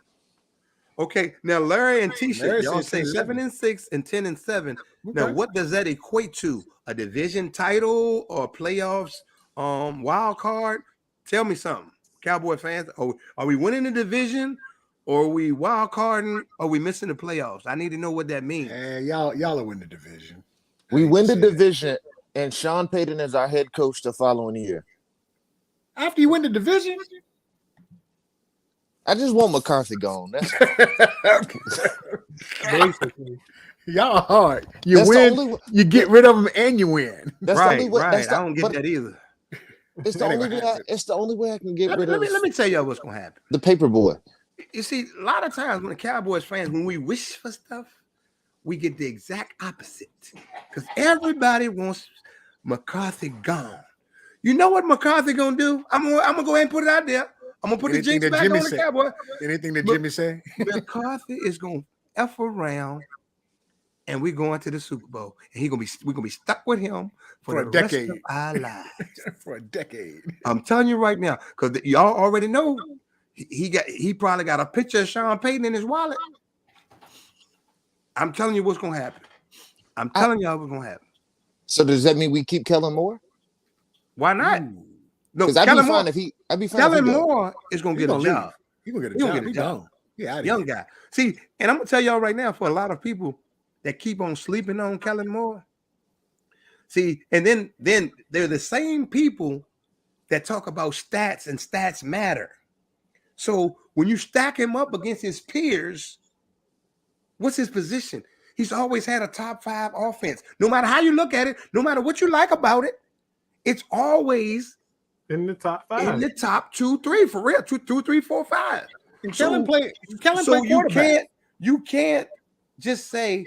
Okay, now Larry and Tisha, y'all say 7 and 6 and 10 and 7. Okay. Now, what does that equate to? A division title or playoffs? Wild card? Tell me something, Cowboy fans. Are we winning the division, or are we wild carding? Or are we missing the playoffs? I need to know what that means. Y'all will win the division. We win the division, and Sean Payton is our head coach the following year. After you win the division. I just want McCarthy gone. That's basically. Y'all hard. You win, you get rid of them, and you win. That's right, the only way. Right. I don't get that either. It's the only way. It's the only way I can get rid of. Let me tell y'all what's gonna happen. The paper boy. You see, a lot of times when the Cowboys fans, when we wish for stuff, we get the exact opposite. Because everybody wants McCarthy gone. You know what McCarthy gonna do? I'm gonna go ahead and put it out there. I'm gonna put the jinx back on the Cowboy. Anything that Jimmy say? McCarthy is gonna F around, and we're going to the Super Bowl, and we're gonna be stuck with him for a decade of our lives. For a decade. I'm telling you right now, because y'all already know he probably got a picture of Sean Payton in his wallet. I'm telling you what's gonna happen. I'm telling y'all what's gonna happen. So does that mean we keep Kellen Moore? Why not? No, because I'd be fine if he. Kellen Moore is gonna get a job. He's gonna get a job. Yeah, young guy. See, and I'm gonna tell y'all right now, for a lot of people that keep on sleeping on Kellen Moore. See, and then they're the same people that talk about stats, and stats matter. So when you stack him up against his peers, what's his position? He's always had a top 5 offense. No matter how you look at it, no matter what you like about it, it's always in the top 5. In the top 2, 3, for real. 2, 3, 4, 5. And Kellen play quarterback. You can't just say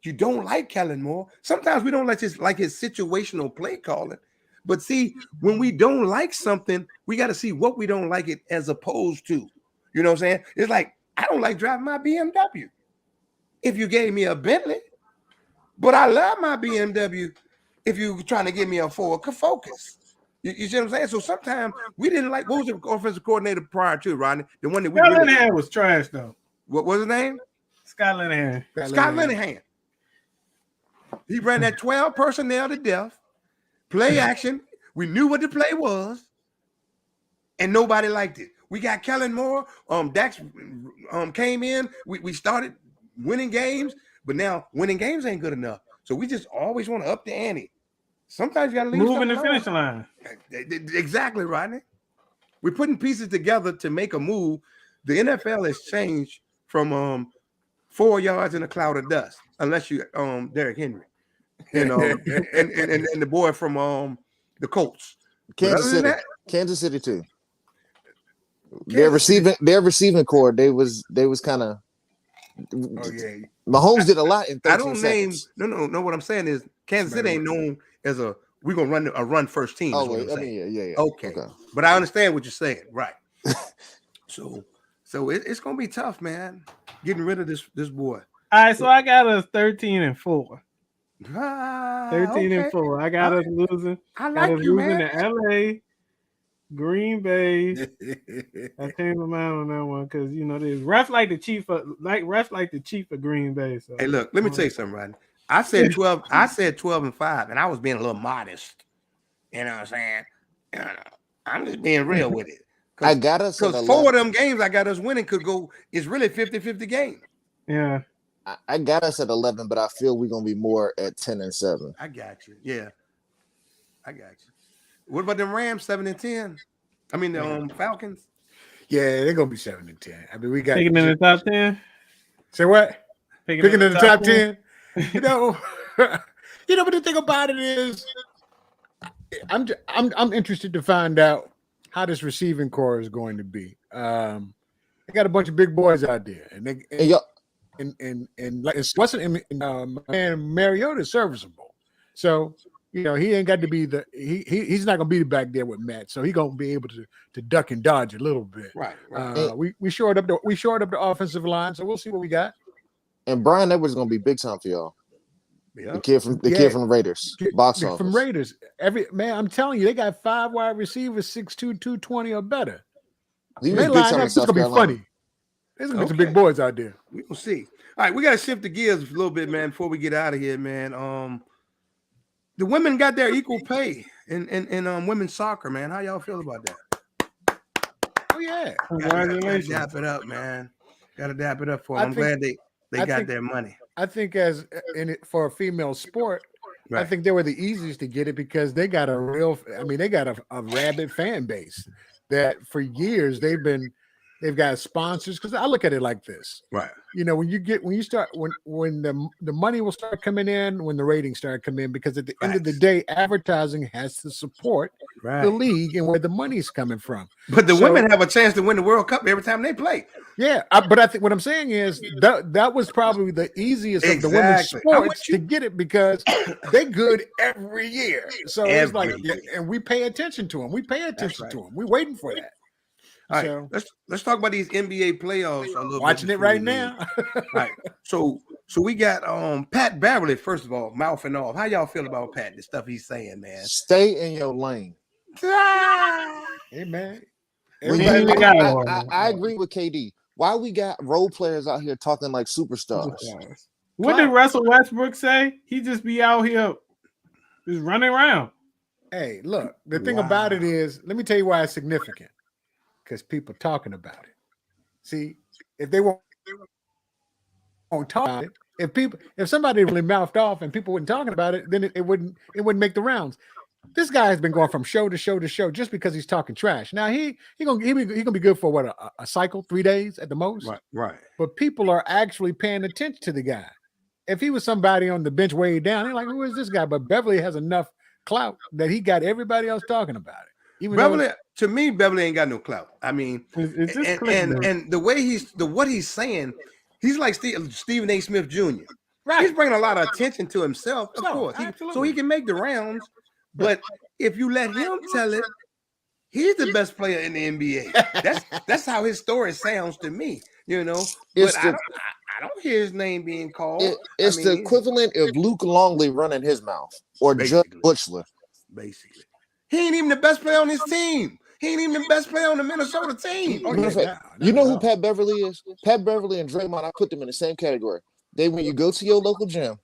you don't like Kellen Moore. Sometimes we don't like his situational play calling. But see, when we don't like something, we got to see what we don't like it as opposed to. You know what I'm saying? It's like, I don't like driving my BMW. If you gave me a Bentley, but I love my BMW if you're trying to give me a Ford Focus. You see what I'm saying? So sometimes we didn't like, what was the offensive coordinator prior to, Rodney? The one that we Scott Linehan was trash, though. What was his name? Scott Linehan. Scott Linehan. He ran that 12 personnel to death, play action. We knew what the play was, and nobody liked it. We got Kellen Moore. Dax came in. We started winning games, but now winning games ain't good enough. So we just always want to up the ante. Sometimes you got to leave moving the finish line. Exactly, Rodney. We're putting pieces together to make a move. The NFL has changed from 4 yards in a cloud of dust, unless you Derrick Henry, and the boy from the Colts, Kansas City too. Their receiving core, they was kind of. Oh yeah, Mahomes did a lot in 13 I don't seconds. No. What I'm saying is Kansas City ain't known as a we're gonna run a run first team. Oh, Is what wait, I'm I saying. mean, yeah. Okay. But I understand what you're saying, right? so it's gonna be tough, man. Getting rid of this boy. All right, so I got us 13-4. 13-4. Okay. I got us losing. I Got like us you, losing man. to LA, Green Bay. I changed my mind on that one because there's refs like the chief of Green Bay. So Hey, look, let me tell you something, Rodney. I said 12. I said 12-5, and I was being a little modest. You know what I'm saying? I'm just being real with it. I got us because 4 of them games I got us winning could go. It's really 50-50 game. Yeah. I got us at 11, but I feel we're gonna be more at 10-7. I got you. Yeah, I got you. What about them Rams 7-10? I mean the Falcons. Yeah, they're gonna be 7-10. I mean, we got picking in the top 10. Say what? Picking in the top 10. But the thing about it is, I'm interested to find out how this receiving core is going to be. They got a bunch of big boys out there, and Mariota is serviceable. So he ain't got to be he's not gonna be back there with Matt. So he's gonna be able to duck and dodge a little bit. Right. We shored up the offensive line, so we'll see what we got. And Brian Edwards is gonna be big time for y'all. Yeah. The kid from the Raiders. Box office. From Raiders. I'm telling you, they got 5 wide receivers, 6'2", 220 or better. He was big time in It's gonna be funny. There's gonna be some big boys out there. We will see. All right, we gotta shift the gears a little bit, man, before we get out of here, man. The women got their equal pay in women's soccer, man. How y'all feel about that? Oh yeah. Congratulations. Gotta dap it up, man. Gotta dap it up for them. I'm glad they got their money. I think for a female sport, right. I think they were the easiest to get it because they got a rabid fan base that for years they've got sponsors. Because I look at it like this, right? When the money will start coming in, when the ratings start coming in, because at the end of the day, advertising has to support the league and where the money's coming from. But the women have a chance to win the World Cup every time they play. Yeah, but I think what I'm saying is that was probably the easiest of the women's sports to get it because they're good every year. So it's like, and we pay attention to them. We pay attention to them. We're waiting for that. All right, let's talk about these NBA playoffs a little bit. Watching it right now. Right. So we got Pat Beverly, first of all, mouthing off. How y'all feel about Pat? The stuff he's saying, man. Stay in your lane. Hey man. I agree with KD. Why we got role players out here talking like superstars? What did Russell Westbrook say? He just be out here just running around. Hey, look, the thing about it is, let me tell you why it's significant. Because people talking about it. See, if they won't talk about it, if somebody really mouthed off and people weren't talking about it, then it wouldn't make the rounds. This guy has been going from show to show to show just because he's talking trash. Now he gonna be good for what a cycle, 3 days at the most. Right. But people are actually paying attention to the guy. If he was somebody on the bench way down, they're like, who is this guy? But Beverly has enough clout that he got everybody else talking about it. To me, Beverly ain't got no clout. I mean, it's just and the way what he's saying, he's like Stephen A. Smith Jr. Right. He's bringing a lot of attention to himself, of course, so he can make the rounds. But if you let him tell it, he's the best player in the NBA. That's how his story sounds to me, But I don't hear his name being called. It's the equivalent of Luke Longley running his mouth or Judge Butchler. Basically. He ain't even the best player on his team. He ain't even the best player on the Minnesota team. You know who Pat Beverly is? Pat Beverly and Draymond, I put them in the same category. When you go to your local gym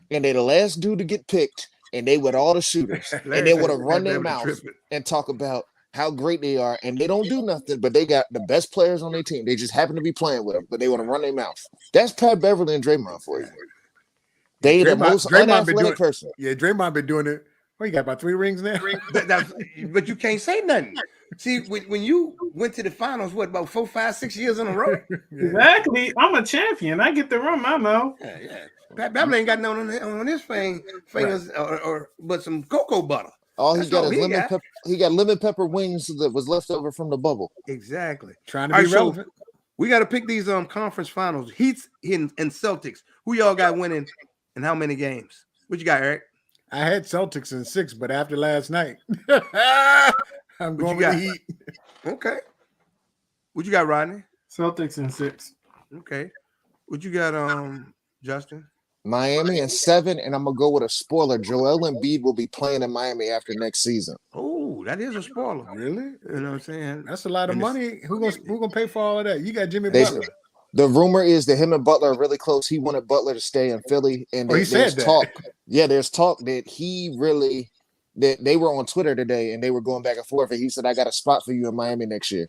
and they're the last dude to get picked, and they with all the shooters, and they would have run their mouth and talk about how great they are, and they don't do nothing, but they got the best players on their team. They just happen to be playing with them, but they want to run their mouth. That's Pat Beverly and Draymond for you. They the most unathletic person. Yeah, Draymond been doing it. Well, you got about 3 rings now. But you can't say nothing. See, when you went to the finals, about 4, 5, 6 years in a row? Exactly. I'm a champion. I get to run my mouth. Yeah. Pat Beverly ain't got nothing on his fingers but some cocoa butter. All he got is lemon pepper. He got lemon pepper wings that was left over from the bubble. Exactly. Trying to be relevant. So we got to pick these conference finals. Heats and Celtics. Who y'all got winning and how many games? What you got, Eric? I had Celtics in 6, but after last night, I'm going with the Heat. Okay. What you got, Rodney? Celtics in 6. Okay. What you got, Justin? Miami in 7, and I'm gonna go with a spoiler. Joel Embiid will be playing in Miami after next season. Oh, that is a spoiler. Really? You know what I'm saying? That's a lot of money. Who gonna pay for all of that? You got Jimmy They- Butler. The rumor is that him and Butler are really close. He wanted Butler to stay in Philly, and He said there's that. talk. Yeah, there's talk that that they were on Twitter today, and they were going back and forth. And he said, "I got a spot for you in Miami next year."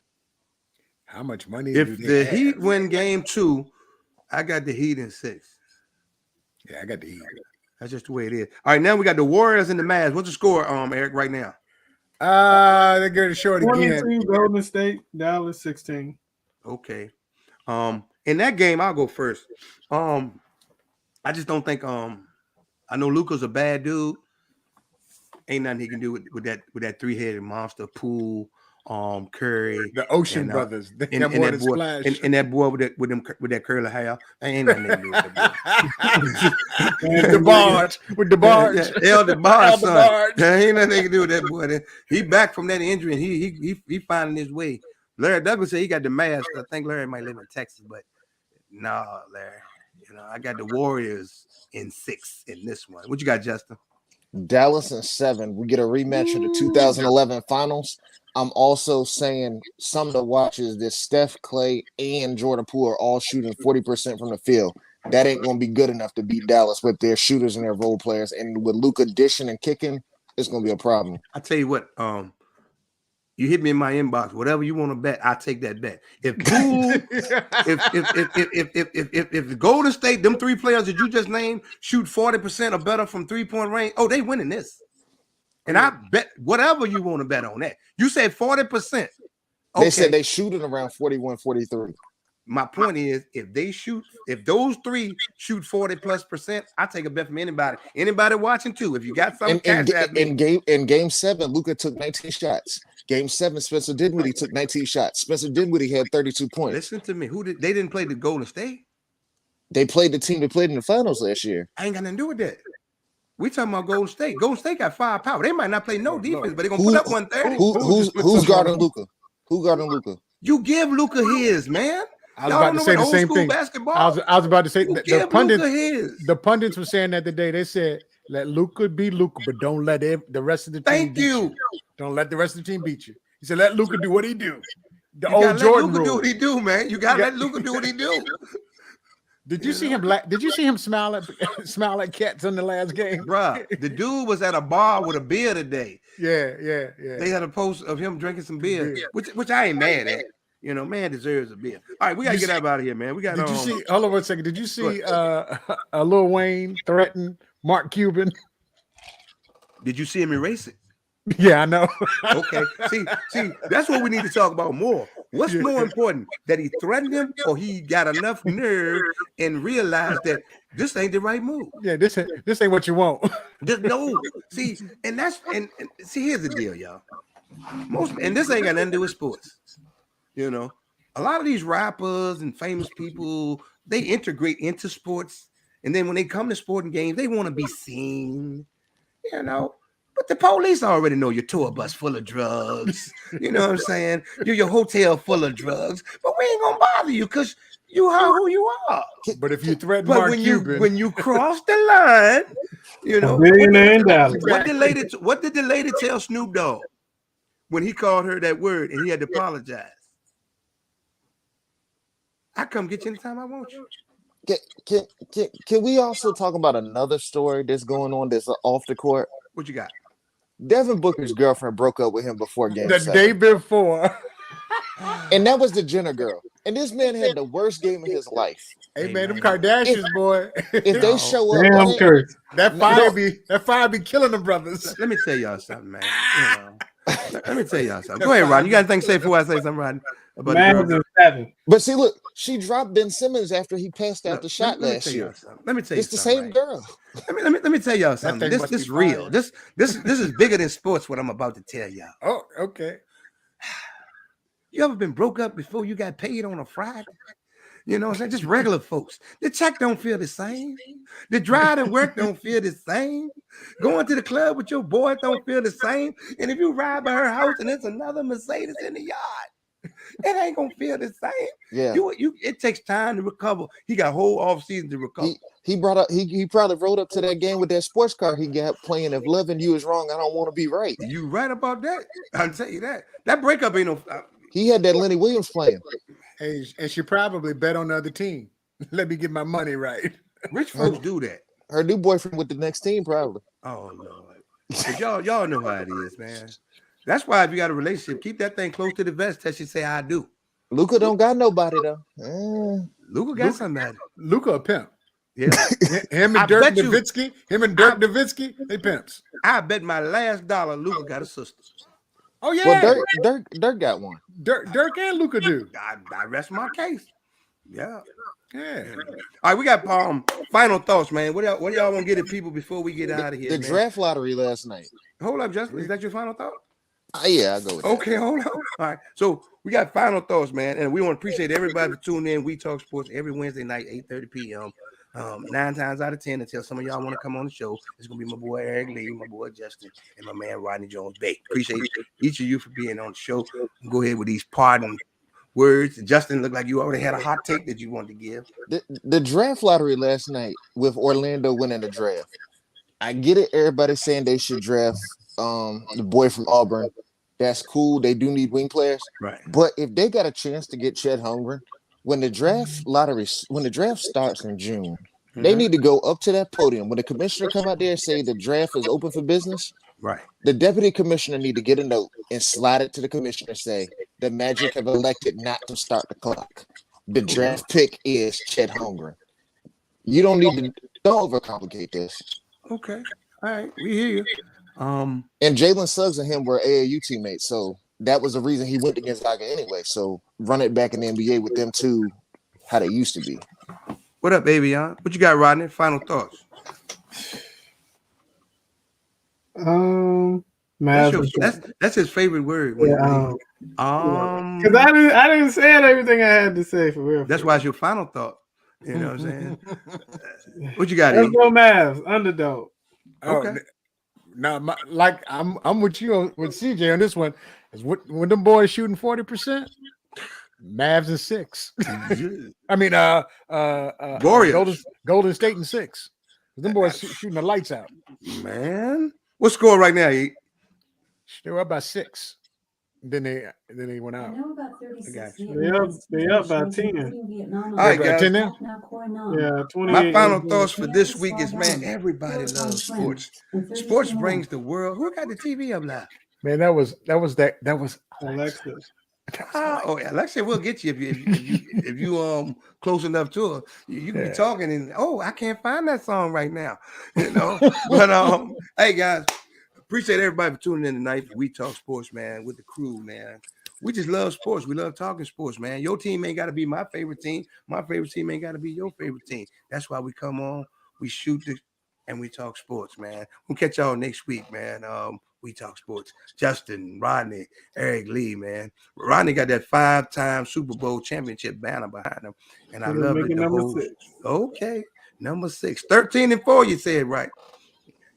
How much money? If do they the have? Heat win game 2, I got the Heat in 6. Yeah, I got the Heat. That's just the way it is. All right, now we got the Warriors and the Mavs. What's the score, Eric, right now? They're getting short again. 22 Golden State, Dallas 16. Okay. In that game, I'll go first. I just don't think I know Luka's a bad dude. Ain't nothing he can do with that 3-headed monster. Poole, Curry, The Ocean and, Brothers. They and got more that than boy, Splash. and that boy with that curly hair. Ain't nothing they can do with that boy. The barge with the barge. El DeBarge, son. DeBarge. There ain't nothing they can do with that boy. He back from that injury and he finding his way. Larry Douglas said he got the mask. I think Larry might live in Texas, but no, Larry. You know, I got the Warriors in 6 in this one. What you got, Justin? Dallas in 7. We get a rematch of the 2011 finals. I'm also saying some of the watches that Steph, Clay, and Jordan Poole are all shooting 40% from the field. That ain't going to be good enough to beat Dallas with their shooters and their role players. And with Luka dishing and kicking, it's going to be a problem. I tell you what, you hit me in my inbox. Whatever you want to bet, I take that bet. If Poole, if the Golden State, them 3 players that you just named, shoot 40% or better from 3-point range, they winning this. And I bet whatever you want to bet on that. You said 40%. Okay. They said they shooting around 41, 43. My point is, if those 3 shoot 40+%, I take a bet from anybody. Anybody watching too. If you got something, in game 7, Luka took 19 shots. Game 7, Spencer Dinwiddie took 19 shots. Spencer Dinwiddie had 32 points. Listen to me. They didn't play the Golden State? They played the team that played in the finals last year. I ain't got nothing to do with that. We talking about Golden State. Golden State got firepower. They might not play no defense, but they're gonna put up 130. Who's guarding Luka? Who guarding Luka? You give Luka his, man. I was about to say the same thing. Basketball. I was about to say the pundits were saying that today. They said, let Luka be Luka, but don't let the rest of the team beat you. Don't let the rest of the team beat you. He said, let Luka do what he do. The old Jordan rule. Do what he do, man. You gotta let Luka do what he do. Did you see him? Did you see him smile at cats in the last game, Bruh, the dude was at a bar with a beer today. Yeah. They had a post of him drinking some beer, which I ain't mad at. You know, man deserves a beer. All right, we gotta get out of here, man. We got. Did you see? Hold on 1 second. Did you see Lil Wayne threaten Mark Cuban? Did you see him erase it? Yeah, I know. Okay. See, that's what we need to talk about more. What's more important, that he threatened him or he got enough nerve and realized that this ain't the right move? Yeah, this ain't what you want. No. See, and see, here's the deal, y'all. And this ain't got nothing to do with sports. You know, a lot of these rappers and famous people, they integrate into sports. And then when they come to sporting games, they want to be seen, you know. But the police already know your tour bus full of drugs. You know what I'm saying? Your hotel full of drugs. But we ain't gonna bother you because you are who you are. But if you threaten Mark Cuban, when you cross the line, you know what did the lady tell Snoop Dogg when he called her that word and he had to apologize? I come get you anytime I want you. Can we also talk about another story that's going on that's off the court? What you got? Devin Booker's girlfriend broke up with him before game 7. day before. And that was the Jenner girl. And this man had the worst game of his life. Hey man, them Kardashians, boy. If they show up, that fire be killing the brothers. Let me tell y'all something, man. Let me tell y'all something. Go ahead, Ron. You got anything to say before I say something, Ron? About 7. But see, look, she dropped Ben Simmons after he passed out the shot last year. Let me tell you it's the same girl. Let me tell y'all something. This is real. This is bigger than sports. What I'm about to tell y'all. Oh, okay. You ever been broke up before you got paid on a Friday? You know what I'm saying? Just regular folks. The check don't feel the same. The drive to work don't feel the same. Going to the club with your boy don't feel the same. And if you ride by her house and there's another Mercedes in the yard, it ain't gonna feel the same. Yeah. It takes time to recover. He got whole off season to recover. He probably rode up to that game with that sports car he got playing. If loving you is wrong, I don't want to be right. You right about that. I'll tell you that. That breakup ain't no. He had that Lenny Williams playing. Hey, and she probably bet on the other team. Let me get my money right. Rich folks do that. Her new boyfriend with the next team, probably. Oh Lord, but y'all know how it is, man. That's why if you got a relationship, keep that thing close to the vest till she say I do. Luka don't got nobody though. Luka got somebody. Luka a pimp. Yeah, him and Dirk Nowitzki, they pimps. I bet my last dollar Luka got a sister. Oh yeah, well, Dirk got one. Dirk and Luka do. I rest my case. Yeah. Yeah. All right, we got final thoughts, man. What y'all want to get at people before we get out of here? The draft lottery last night. Hold up, Justin. Is that your final thought? Yeah, I'll go with that. Okay, hold on. All right. So we got final thoughts, man. And we want to appreciate everybody for tuning in. We Talk Sports every Wednesday night, 8:30 p.m. 9 times out of 10, until some of y'all want to come on the show, it's going to be my boy Eric Lee, my boy Justin, and my man Rodney Jones-Bate. Appreciate each of you for being on the show. Go ahead with these pardon words. Justin, looked like you already had a hot take that you wanted to give. The draft lottery last night with Orlando winning the draft. I get it. Everybody's saying they should draft the boy from Auburn. That's cool. They do need wing players. Right. But if they got a chance to get Chet Holmgren, when the draft starts in June, they need to go up to that podium. When the commissioner come out there and say the draft is open for business, right? The deputy commissioner need to get a note and slide it to the commissioner and say the Magic have elected not to start the clock. The draft pick is Chet Holmgren. You don't overcomplicate this. Okay. All right. We hear you. And Jalen Suggs and him were AAU teammates, so that was the reason he went against Gonzaga anyway. So run it back in the NBA with them two, how they used to be. What up, baby? What you got, Rodney? Final thoughts. That's his favorite word. Because I didn't say everything I had to say for real. That's why it's your final thought. You know what I'm saying? What you got? Let's go Mavs, underdog. Okay. Now, I'm with you with CJ on this one. Is when them boys shooting 40%, Mavs in 6. I mean, Warriors, Golden State in 6. Them boys shooting the lights out. Man, what's score right now? They were up by 6. Then they went out. They up by 10. All right, guys. 10 now? Yeah, 20. My final thoughts for this week is, man, everybody loves sports. Sports brings the world. Who got the TV up now? Man, that was Alexa. Oh, Alexa will get you if you close enough to her. You can be talking and I can't find that song right now. You know, but hey guys. Appreciate everybody for tuning in tonight for We Talk Sports, man, with the crew, man. We just love sports. We love talking sports, man. Your team ain't got to be my favorite team. My favorite team ain't got to be your favorite team. That's why we come on, we shoot and we talk sports, man. We'll catch y'all next week, man. We Talk Sports. Justin, Rodney, Eric Lee, man. Rodney got that 5-time Super Bowl championship banner behind him. And I love it. Number 6. Okay, number 6. 13-4, you said right.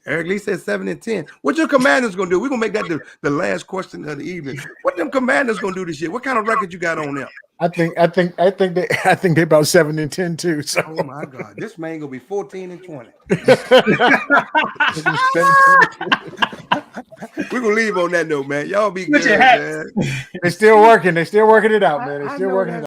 Eric Lee said 7-10. What your Commanders gonna do? We're gonna make that the last question of the evening. What them Commanders gonna do this year? What kind of record you got on them? I think they about 7-10 too. So. Oh my God, this man gonna be 14-20. We're gonna leave on that note, man. Y'all be good, man. They're still working it out, man. They're still working it out.